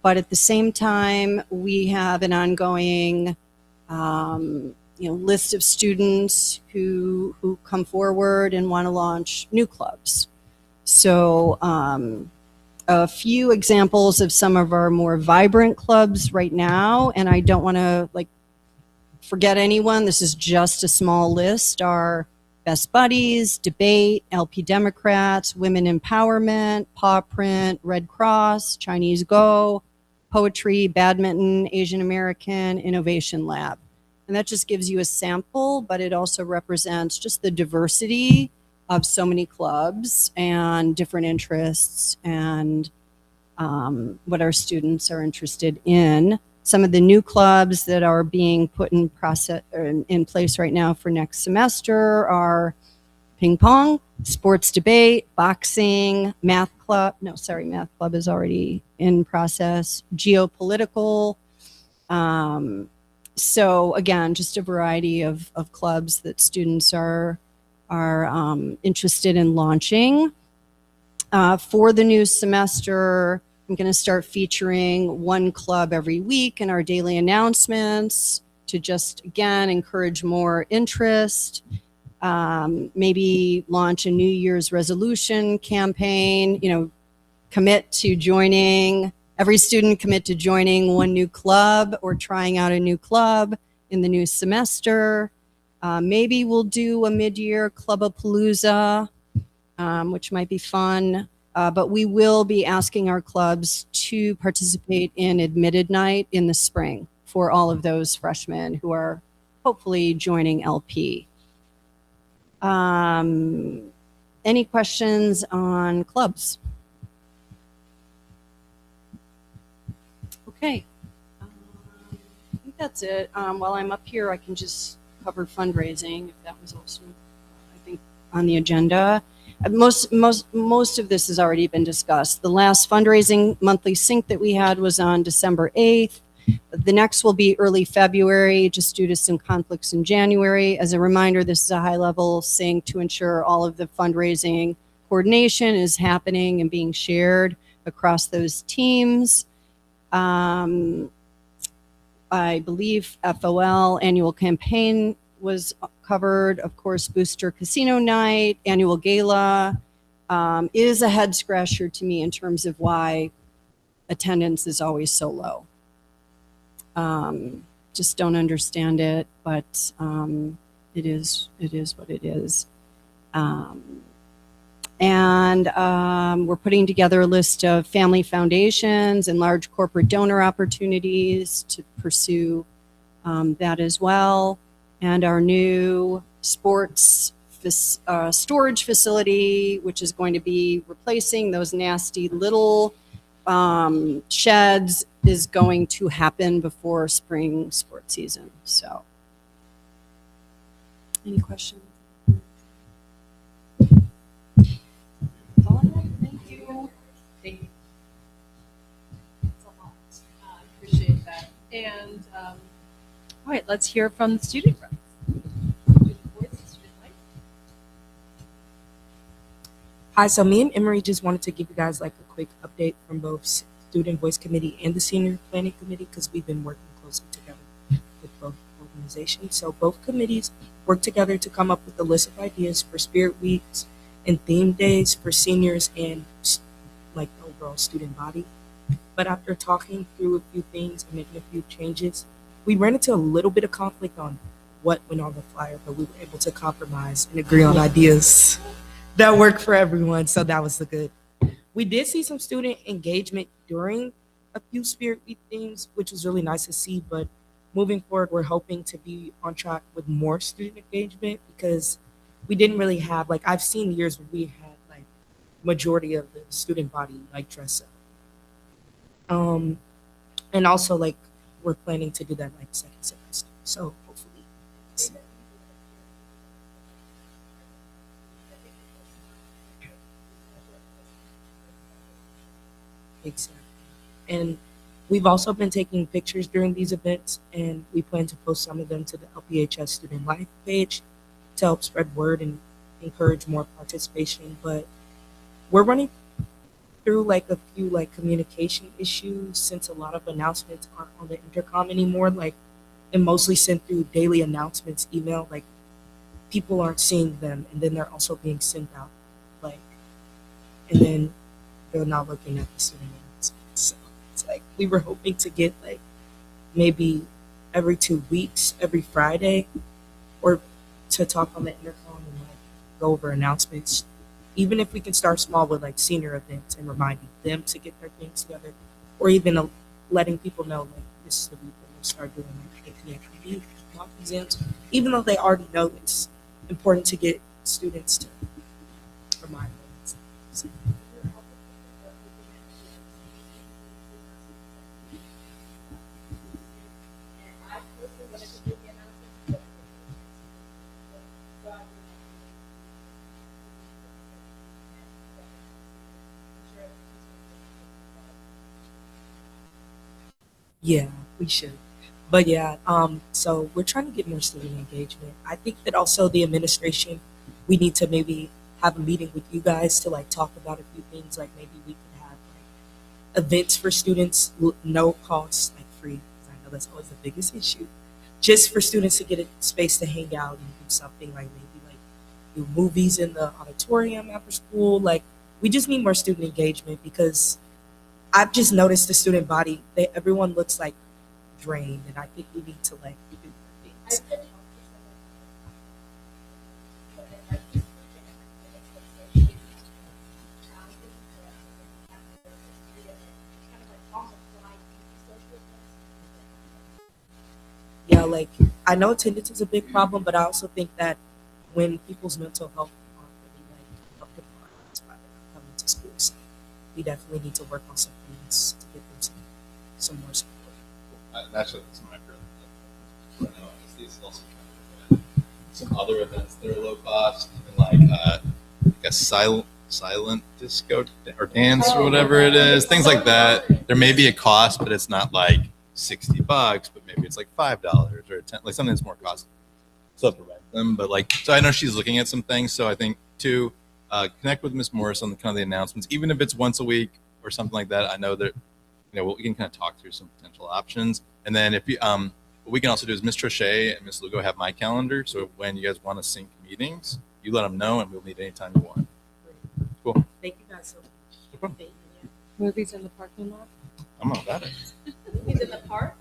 But at the same time, we have an ongoing, list of students who come forward and want to launch new clubs. So a few examples of some of our more vibrant clubs right now, and I don't want to forget anyone. This is just a small list. Are Best Buddies, Debate, LP Democrats, Women Empowerment, Paw Print, Red Cross, Chinese Go, Poetry, Badminton, Asian American, Innovation Lab. And that just gives you a sample, but it also represents just the diversity of so many clubs and different interests and what our students are interested in. Some of the new clubs that are being put in place right now for next semester are ping pong, sports debate, boxing, math club. Math club is already in process. Geopolitical. So again, just a variety of clubs that students are interested in launching. For the new semester, I'm going to start featuring one club every week in our daily announcements to just, again, encourage more interest. Maybe launch a New Year's resolution campaign, commit to joining, every student commit to joining one new club or trying out a new club in the new semester. Maybe we'll do a mid-year Clubapalooza, which might be fun. But we will be asking our clubs to participate in admitted night in the spring for all of those freshmen who are hopefully joining LP. Any questions on clubs? Okay. I think that's it. While I'm up here, I can just cover fundraising, if that was also, I think, on the agenda. Most of this has already been discussed. The last fundraising monthly sync that we had was on December 8th. The next will be early February, just due to some conflicts in January. As a reminder, this is a high-level sync to ensure all of the fundraising coordination is happening and being shared across those teams. I believe FOL annual campaign was covered. Of course, Booster Casino Night, annual gala is a head scratcher to me in terms of why attendance is always so low. Just don't understand it, but it is what it is. And we're putting together a list of family foundations and large corporate donor opportunities to pursue that as well. And our new sports storage facility, which is going to be replacing those nasty little sheds, is going to happen before spring sports season. So, any questions? Thank you. Thank you. It's a lot. Appreciate that. And all right, let's hear from the student rep. Student voice, student life. Hi, so me and Emery just wanted to give you guys like a quick update from both Student Voice Committee and the Senior Planning Committee because we've been working closely together with both organizations. So both committees work together to come up with a list of ideas for Spirit Weeks and theme days for seniors and like the overall student body. But after talking through a few things and making a few changes, we ran into a little bit of conflict on what went on the flyer, but we were able to compromise and agree on ideas that worked for everyone. So that was the good. We did see some student engagement during a few Spirit Week themes, which was really nice to see. But moving forward, we're hoping to be on track with more student engagement because we didn't really have like I've seen years where we had like majority of the student body like dress up. And also like we're planning to do that like second semester. So hopefully. Exactly. And we've also been taking pictures during these events, and we plan to post some of them to the LPHS Student Life page to help spread word and encourage more participation. But we're running through like a few like communication issues since a lot of announcements aren't on the intercom anymore. Like, and mostly sent through daily announcements email. Like, people aren't seeing them, and then they're also being sent out. Like, and then they're not looking at the student announcements. So it's like we were hoping to get like maybe every 2 weeks, every Friday, or to talk on the intercom and like go over announcements. Even if we can start small with like senior events and reminding them to get their things together, or even letting people know like this is the week that we'll start doing like APFD mock exams, even though they already know it's important to get students to remind them. So, yeah, we should. But yeah, so we're trying to get more student engagement. I think that also the administration, we need to maybe have a meeting with you guys to like talk about a few things. Like maybe we could have like events for students, no cost, like free. 'Cause I know that's always the biggest issue. Just for students to get a space to hang out and do something like maybe like do movies in the auditorium after school. Like we just need more student engagement because I've just noticed the student body, everyone looks like drained, and I think we need to like do more things. Yeah, like I know attendance is a big problem, but I also think that when people's mental health aren't really like up to par, that's why they're not coming to school. So we definitely need to work on some things to get them some more support. Actually, that's my favorite. I know these also kind of some other events that are low cost, even like a silent disco or dance or whatever it is, things like that. There may be a cost, but it's not like $60, but maybe it's like $5 or $10, like something that's more costly. Still have to rent them, but like, so I know she's looking at some things. So I think too, connect with Miss Morris on the kind of the announcements, even if it's once a week or something like that. I know that we can kind of talk through some potential options, and then if you what we can also do is Miss Trochet and Miss Lugo have my calendar, so when you guys want to sync meetings, you let them know, and we'll meet anytime you want. Cool. Thank you guys so much. problem. Thank you. Movies in the parking lot? I'm all about it. Movies in the park?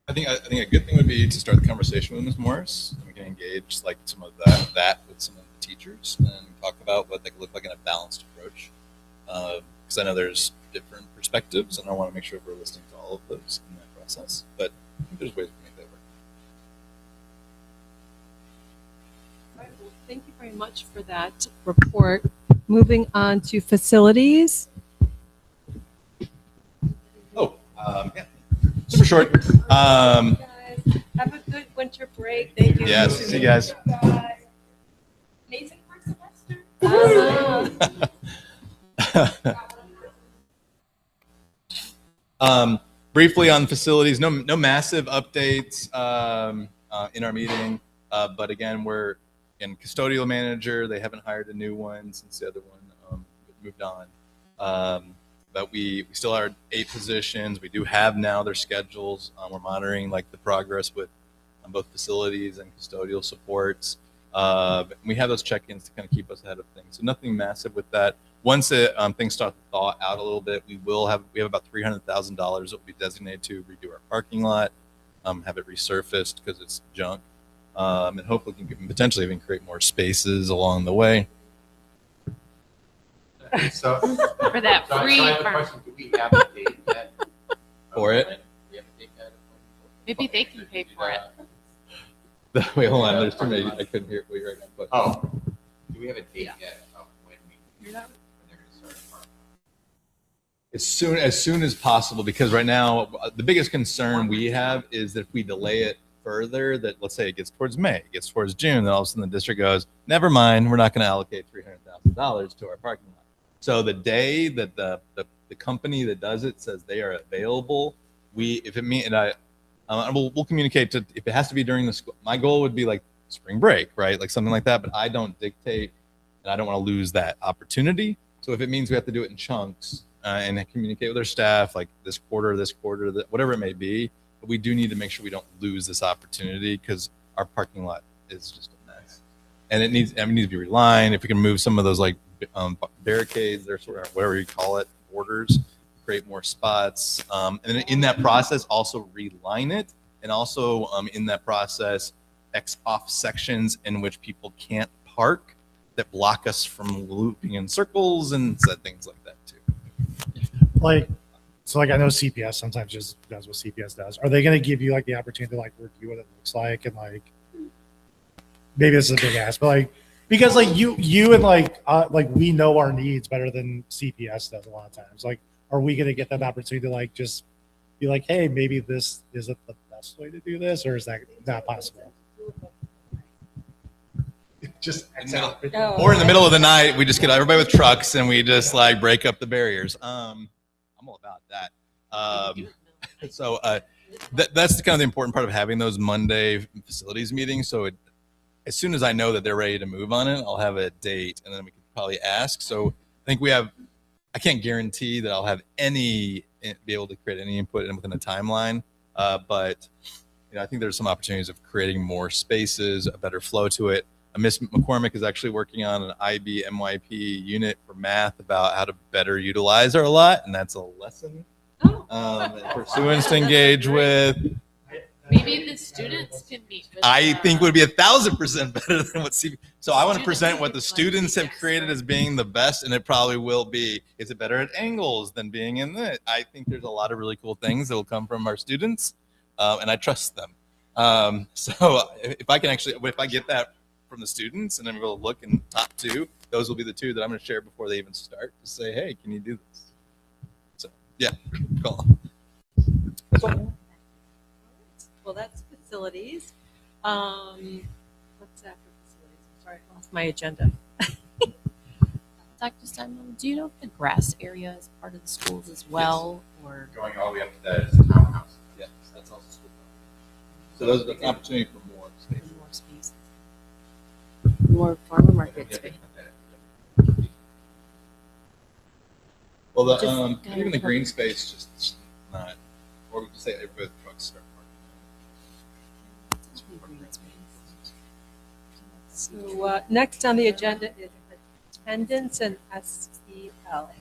I think a good thing would be to start the conversation with Ms. Morris, and we can engage like some of that with some of the teachers and talk about what they could look like in a balanced approach. Because I know there's different perspectives, and I want to make sure we're listening to all of those in that process. But I think there's ways to make that work. All right, well, thank you very much for that report. Moving on to facilities. Oh, yeah. Super short. Have a good winter break. Thank you. Yes, see you guys. Amazing first semester. Briefly on facilities, no massive updates in our meeting, but again, we're in custodial manager. They haven't hired a new one since the other one moved on. But we still are 8 positions. We do have now their schedules. We're monitoring like the progress with both facilities and custodial supports. We have those check-ins to kind of keep us ahead of things. So nothing massive with that. Once things start to thaw out a little bit, we have about $300,000 that will be designated to redo our parking lot, have it resurfaced because it's junk, and hopefully can potentially even create more spaces along the way. So For that so free I have a farm. question. Do we have a date yet? For it? Do we have a date yet? Maybe they can pay for it. Wait, hold on. There's too many. I couldn't hear what you were right now. Oh, do we have a date yet of when they're going to start parking? As soon as possible, because right now the biggest concern we have is that if we delay it further, that let's say it gets towards May, it gets towards June, then all of a sudden the district goes, never mind, we're not going to allocate $300,000 to our parking lot. So the day that the company that does it says they are available, we'll communicate to, if it has to be during the school. My goal would be like spring break, right? Like something like that, but I don't dictate and I don't want to lose that opportunity. So if it means we have to do it in chunks and communicate with our staff, like this quarter, whatever it may be, but we do need to make sure we don't lose this opportunity because our parking lot is just a mess. And it needs to be relined. If we can move some of those like barricades or whatever you call it, borders, create more spots. And in that process, also reline it. And also in that process, X off sections in which people can't park that block us from looping in circles and things like that too. Like, so like I know CPS sometimes just does what CPS does. Are they going to give you like the opportunity to like review what it looks like and like maybe this is a big ask, but like because like you and like we know our needs better than CPS does a lot of times. Like, are we going to get that opportunity to like just be like, hey, maybe this isn't the best way to do this, or is that not possible? Just or in the middle of the night, we just get everybody with trucks and we just like break up the barriers. I'm all about that. So that's kind of the important part of having those Monday facilities meetings. So as soon as I know that they're ready to move on it, I'll have a date and then we can probably ask. So I think I can't guarantee that I'll have be able to create any input within a timeline. But I think there's some opportunities of creating more spaces, a better flow to it. Miss McCormick is actually working on an IB MYP unit for math about how to better utilize our lot, and that's a lesson for students to engage with. Maybe the students can meet with I think would be 1,000% better than what So I want to present what the students have created as being the best, and it probably will be. Is it better at angles than being in this? I think there's a lot of really cool things that will come from our students, and I trust them. So if I get that from the students and I'm able to look in top 2, those will be the 2 that I'm going to share before they even start to say, hey, can you do this? So yeah, cool. Well, that's facilities. What's after facilities? I'm sorry, I lost my agenda. Dr. Steinman, do you know if the grass area is part of the schools as well, or Going all the way up to the townhouse. Yes, that's also school. So those are the opportunity for more space. more space, more farmer market space? Well, Just even the green space just not, or we can say everybody with trucks start parking. So next on the agenda is attendance and SEL.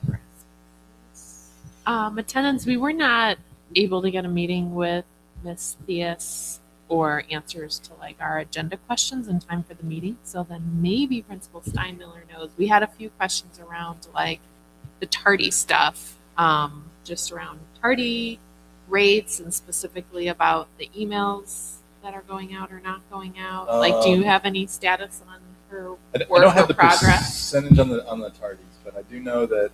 Attendance, we were not able to get a meeting with Miss Theus or answers to like our agenda questions in time for the meeting. So then maybe Principal Steinmiller knows. We had a few questions around like the tardy stuff, just around tardy rates and specifically about the emails that are going out or not going out. Like, do you have any status on her I work don't have or the progress? percentage on the tardies, but I do know that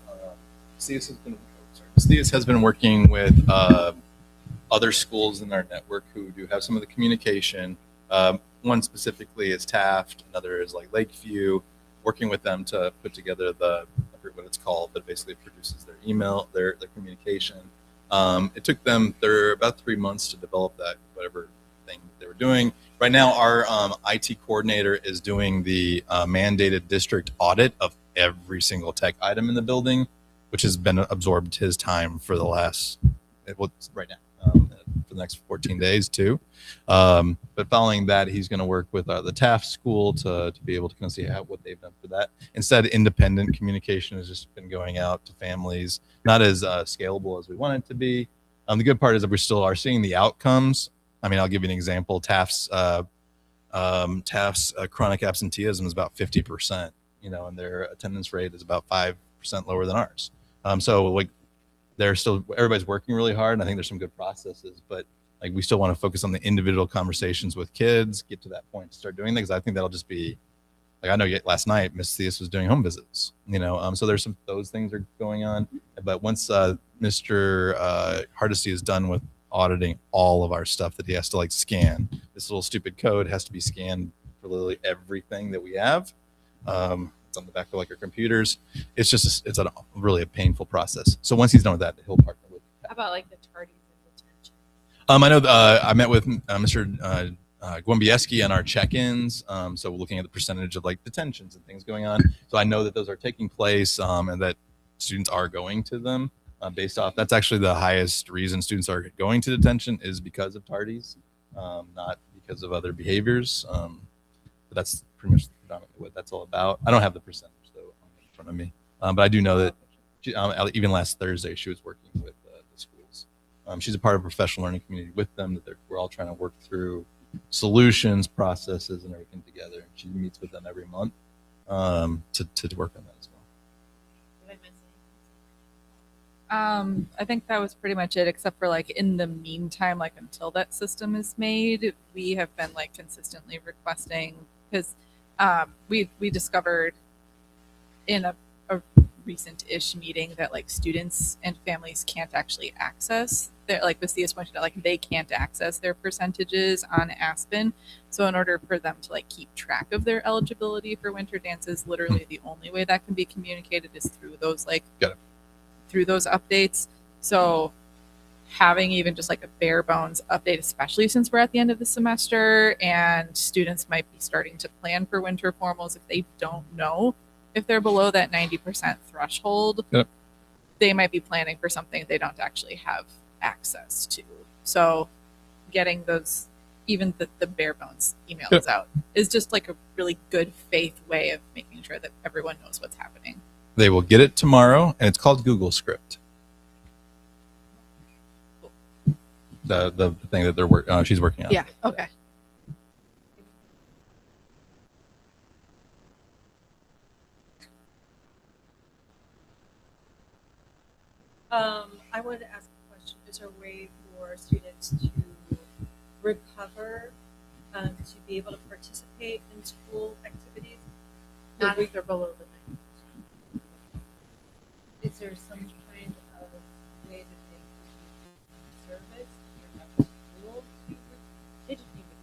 Theus has been working with other schools in our network who do have some of the communication. One specifically is Taft, another is like Lakeview, working with them to put together I forget what it's called, but basically it produces their email, their communication. It took them about 3 months to develop that whatever thing they were doing. Right now, our IT coordinator is doing the mandated district audit of every single tech item in the building, which has been absorbed his time for the last, right now, for the next 14 days too. But following that, he's going to work with the Taft School to be able to kind of see what they've done for that. Instead, independent communication has just been going out to families, not as scalable as we want it to be. The good part is that we still are seeing the outcomes. I mean, I'll give you an example. Taft's chronic absenteeism is about 50%, and their attendance rate is about 5% lower than ours. So like, everybody's working really hard, and I think there's some good processes, but like, we still want to focus on the individual conversations with kids, get to that point to start doing things. I think that'll just be like, I know last night Miss Theus was doing home visits, so there's those things are going on. But once Mr. Hardesty is done with auditing all of our stuff that he has to like scan, this little stupid code has to be scanned for literally everything that we have. It's on the back of like our computers. It's just it's really a painful process. So once he's done with that, he'll partner with. How about like the tardies in detention? I know I met with Mr. Gwimbieski on our check-ins. So we're looking at the percentage of like detentions and things going on. So I know that those are taking place and that students are going to them based off. That's actually the highest reason students are going to detention is because of tardies, not because of other behaviors. But that's pretty much predominantly what that's all about. I don't have the percentage though in front of me, but I do know that even last Thursday she was working with the schools. She's a part of a professional learning community with them that we're all trying to work through solutions, processes, and everything together. She meets with them every month to work on that as well. Did I miss I think that was pretty much it, except for like in the meantime, like until that system is made, we have been like consistently requesting, because we discovered in a recent-ish meeting that like students and families can't actually access their, like the CS pointed out, like they can't access their percentages on Aspen. So in order for them to like keep track of their eligibility for winter dances, literally the only way that can be communicated is through those through those updates. So having even just like a bare bones update, especially since we're at the end of the semester and students might be starting to plan for winter formals, if they don't know if they're below that 90% threshold, they might be planning for something they don't actually have access to. So getting those, even the bare bones emails out is just like a really good faith way of making sure that everyone knows what's happening. They will get it tomorrow, and it's called Google Script. The thing that she's working on. Yeah. Okay. I wanted to ask a question. Is there a way for students to recover to be able to participate in school activities? Not if they're below the 90%. Is there some kind of way that they can service or have school to they just need to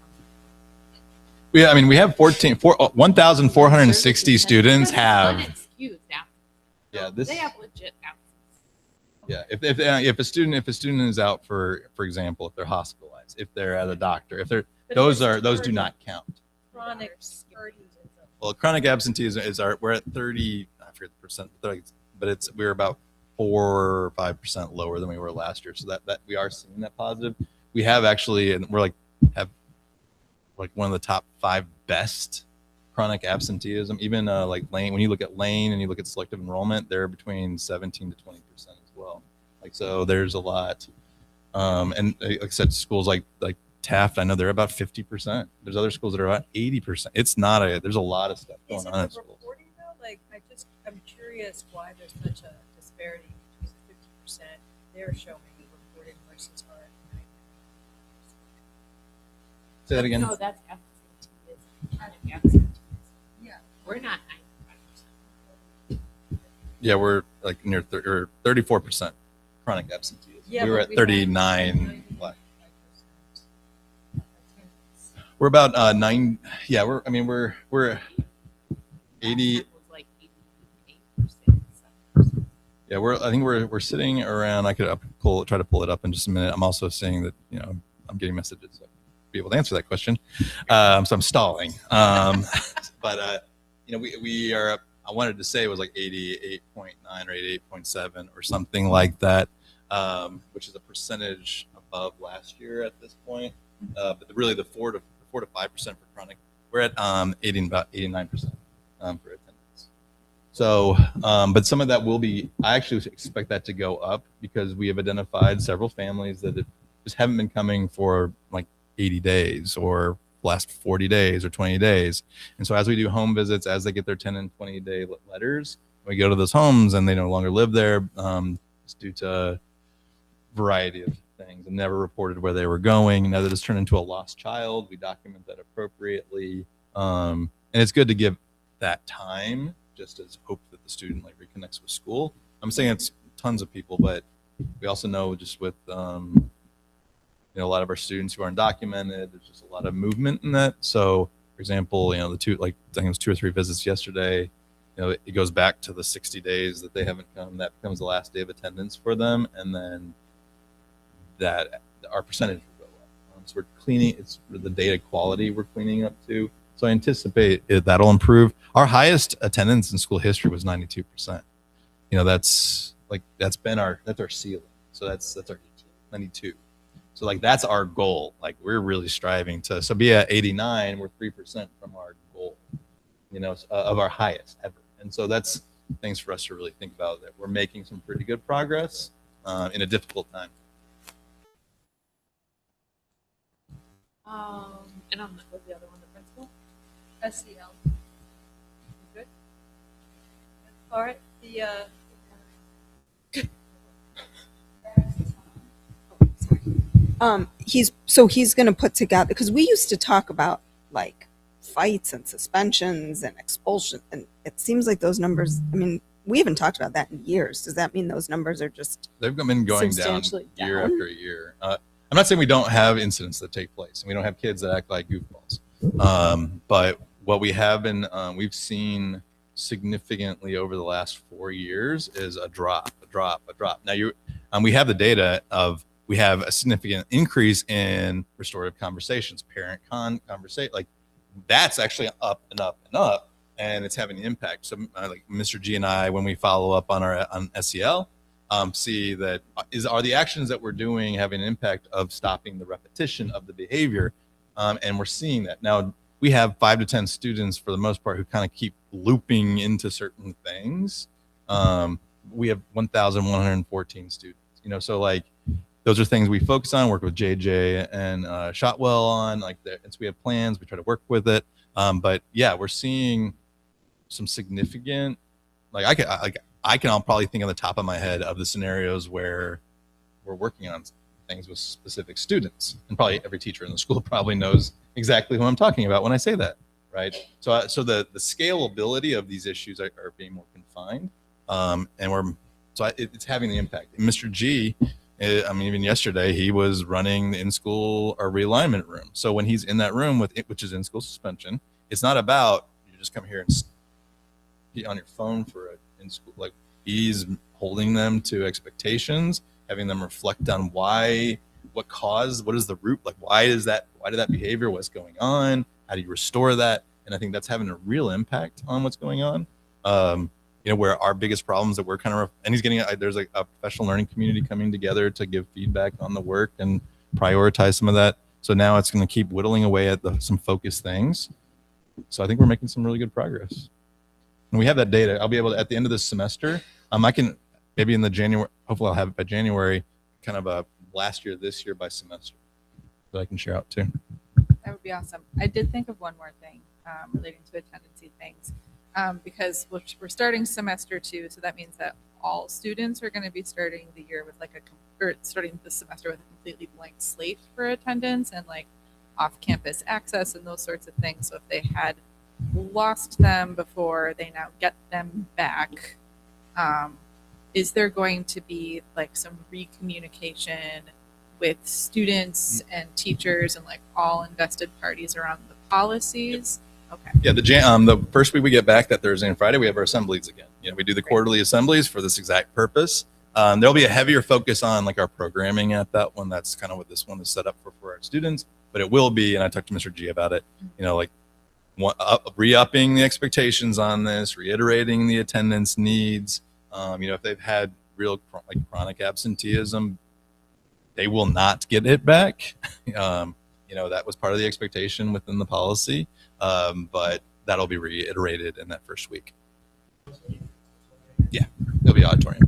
come? I mean, we have 1,460 students have. Unexcused absence. Yeah, They have legit absence. Yeah, if a student is out for example, if they're hospitalized, if they're at a doctor, if they're those do not count. Chronic Well, chronic absenteeism we're at 30. I forget the percent, but we're about 4 or 5% lower than we were last year. So that we are seeing that positive. We have actually, and we're have one of the top 5 best chronic absenteeism. Even like Lane, when you look at Lane and you look at selective enrollment, they're between 17 to 20% as well. So there's a lot. And like I said, schools like Taft, I know they're about 50%. There's other schools that are about 80%. It's not there's a lot of stuff going on in schools. Reporting though, I'm curious why there's such a disparity between the 50% they're showing reporting versus our 90%. Say that again. No, that's absenteeism. Chronic absenteeism. Yeah. We're not 95%. Yeah, we're like near 34% chronic absenteeism. Yeah, we were but at we 39. We're about 9. Yeah, we're 80. Was like 88%. Yeah, I think we're sitting around. I could try to pull it up in just a minute. I'm also seeing that I'm getting messages, so I'll be able to answer that question. So I'm stalling. But we are up. I wanted to say it was like 88.9 or 88.7 or something like that, which is a percentage above last year at this point. But really the 4 to 5% for chronic, we're at about 89% for attendance. So, but some of that will be, I actually expect that to go up because we have identified several families that just haven't been coming for like 80 days or last 40 days or 20 days. And so as we do home visits, as they get their 10 and 20 day letters, we go to those homes and they no longer live there. It's due to a variety of things and never reported where they were going. Now that it's turned into a lost child, we document that appropriately. And it's good to give that time just as hope that the student reconnects with school. I'm saying it's tons of people, but we also know just with a lot of our students who are undocumented, there's just a lot of movement in that. So for example, I think it was 2 or 3 visits yesterday, it goes back to the 60 days that they haven't come. That becomes the last day of attendance for them. And then that our percentage will go up. So we're cleaning, it's the data quality we're cleaning up to. So I anticipate that'll improve. Our highest attendance in school history was 92%. That's our ceiling. So that's our 92. So that's our goal. We're really striving to be at 89. We're 3% from our goal, of our highest ever. And so that's things for us to really think about, that we're making some pretty good progress in a difficult time. And on what was the other one, the principal? SEL. Good. All right. He's going to put together, because we used to talk about fights and suspensions and expulsion, and it seems like those numbers, we haven't talked about that in years. Does that mean those numbers are just they've been going down year after year? I'm not saying we don't have incidents that take place and we don't have kids that act like goofballs, but what we have been we've seen significantly over the last 4 years is a drop. Now we have the data of, we have a significant increase in restorative conversations, parent conversation, that's actually up and up and up, and it's having an impact. So Mr. G and I, when we follow up on SEL, see that are the actions that we're doing having an impact of stopping the repetition of the behavior, and we're seeing that. Now we have 5 to 10 students for the most part who kind of keep looping into certain things. We have 1,114 students, so those are things we focus on, work with JJ and Shotwell on, and so we have plans, we try to work with it. But yeah, we're seeing some significant, I can probably think on the top of my head of the scenarios where we're working on things with specific students, and probably every teacher in the school probably knows exactly who I'm talking about when I say that, right? So the scalability of these issues are being more confined, and it's having the impact. Mr. G, even yesterday, he was running the in-school or realignment room. So when he's in that room which is in-school suspension, it's not about you just come here and be on your phone for in-school. He's holding them to expectations, having them reflect on what is the root, why did that behavior, what's going on, how do you restore that? And I think that's having a real impact on what's going on. Where our biggest problems that we're and he's getting, there's a professional learning community coming together to give feedback on the work and prioritize some of that. So now it's going to keep whittling away at some focused things. So I think we're making some really good progress. And we have that data. I'll be able to, at the end of this semester, I can maybe in the January, hopefully I'll have it by January, kind of a last year, this year by semester that I can share out too. That would be awesome. I did think of one more thing relating to attendancy things. Because we're starting semester 2, so that means that all students are going to be starting the year with starting the semester with a completely blank slate for attendance and off-campus access and those sorts of things. So if they had lost them before, they now get them back. Is there going to be some recommunication with students and teachers and all invested parties around the policies Okay. Yeah, the first week we get back, that Thursday and Friday, we have our assemblies again. We do the quarterly assemblies for this exact purpose. There'll be a heavier focus on like our programming at that one. That's kind of what this one is set up for our students. But it will be, and I talked to Mr. G about it, like re-upping the expectations on this, reiterating the attendance needs. If they've had real chronic absenteeism, they will not get it back. That was part of the expectation within the policy, but that'll be reiterated in that first week. Yeah, it'll be auditorium.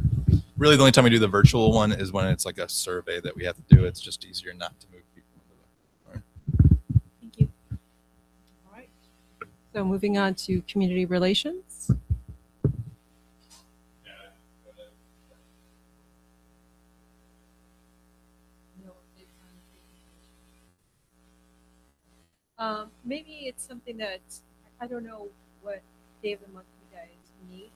Really, the only time we do the virtual one is when it's like a survey that we have to do. It's just easier not to move people into the. Thank you. All right. So moving on to community relations. Maybe it's something that, I don't know what day of the month you guys meet.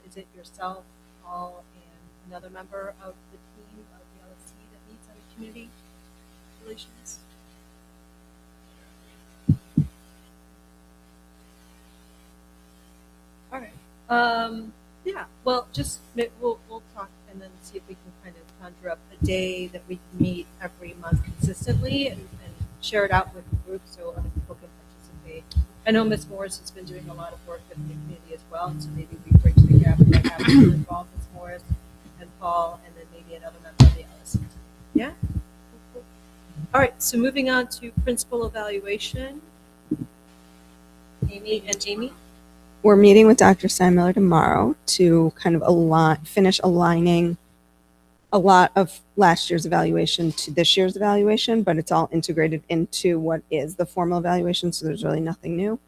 Is it yourself, Paul, and another member of the team of the LSC that meets on the community relations? All right. Yeah, well, just we'll talk and then see if we can kind of conjure up a day that we can meet every month consistently and share it out with the group so other people can participate. I know Ms. Morris has been doing a lot of work with the community as well, and so maybe we bridge the gap and have people involved, Ms. Morris and Paul, and then maybe another member of the LSC. Yeah? Cool. All right, so moving on to principal evaluation. Amy and Amy? We're meeting with Dr. Steinmiller tomorrow to kind of finish aligning a lot of last year's evaluation to this year's evaluation, but it's all integrated into what is the formal evaluation, so there's really nothing new.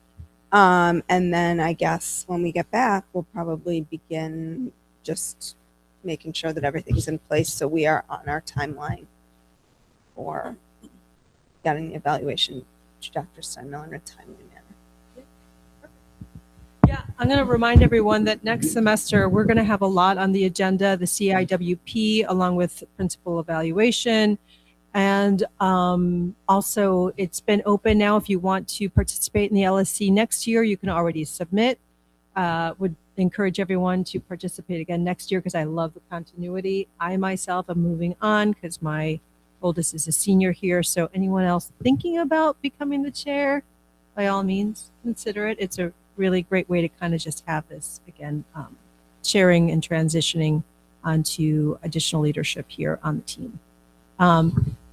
And then I guess when we get back, we'll probably begin just making sure that everything's in place so we are on our timeline for getting the evaluation to Dr. Steinmiller in a timely manner. Yeah, I'm going to remind everyone that next semester we're going to have a lot on the agenda, the CIWP, along with principal evaluation. And also, it's been open now. If you want to participate in the LSC next year, you can already submit. Would encourage everyone to participate again next year because I love the continuity. I myself am moving on because my oldest is a senior here. So anyone else thinking about becoming the chair, by all means, consider it. It's a really great way to kind of just have this again, sharing and transitioning onto additional leadership here on the team.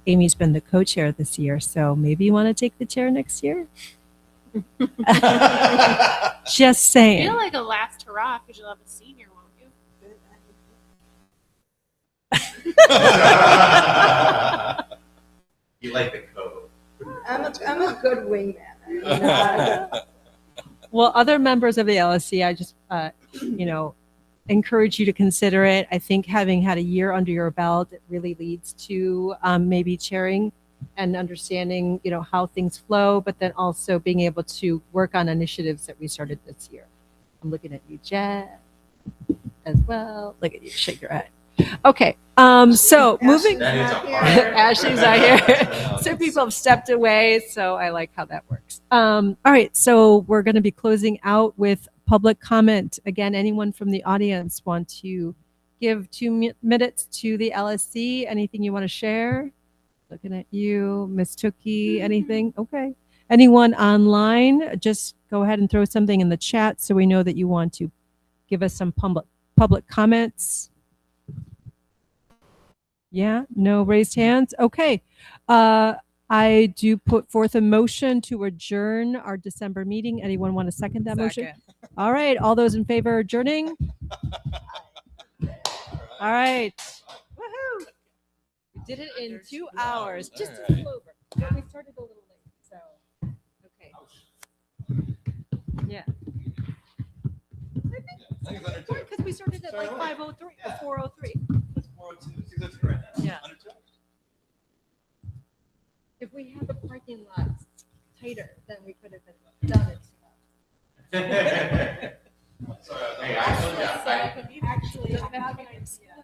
Amy's been the co-chair this year, so maybe you want to take the chair next year? Just saying. I feel like a last hurrah because you'll have a senior, won't you? You like the code. I'm a good wingman. Well, other members of the LSC, I just, encourage you to consider it. I think having had a year under your belt, it really leads to maybe chairing and understanding, how things flow, but then also being able to work on initiatives that we started this year. I'm looking at you, Jeff, as well. Look at you, shake your head. Okay, so moving. Ashley's not here. Some people have stepped away, so I like how that works. All right, so we're going to be closing out with public comment. Again, anyone from the audience want to give 2 minutes to the LSC? Anything you want to share? Looking at you, Miss Tookie. Anything? Okay. Anyone online? Just go ahead and throw something in the chat so we know that you want to give us some public comments. Yeah, no raised hands. Okay. I do put forth a motion to adjourn our December meeting. Anyone want to second that motion? All right. All those in favor of adjourning? All right. Woohoo! We did it in 2 hours. Just a little over. But we started a little late. So, okay. Yeah. I think because we started at like 5:03 or 4:03. Yeah. If we had the parking lots tighter, then we could have been done it. Sorry, I told you. Actually, have an idea.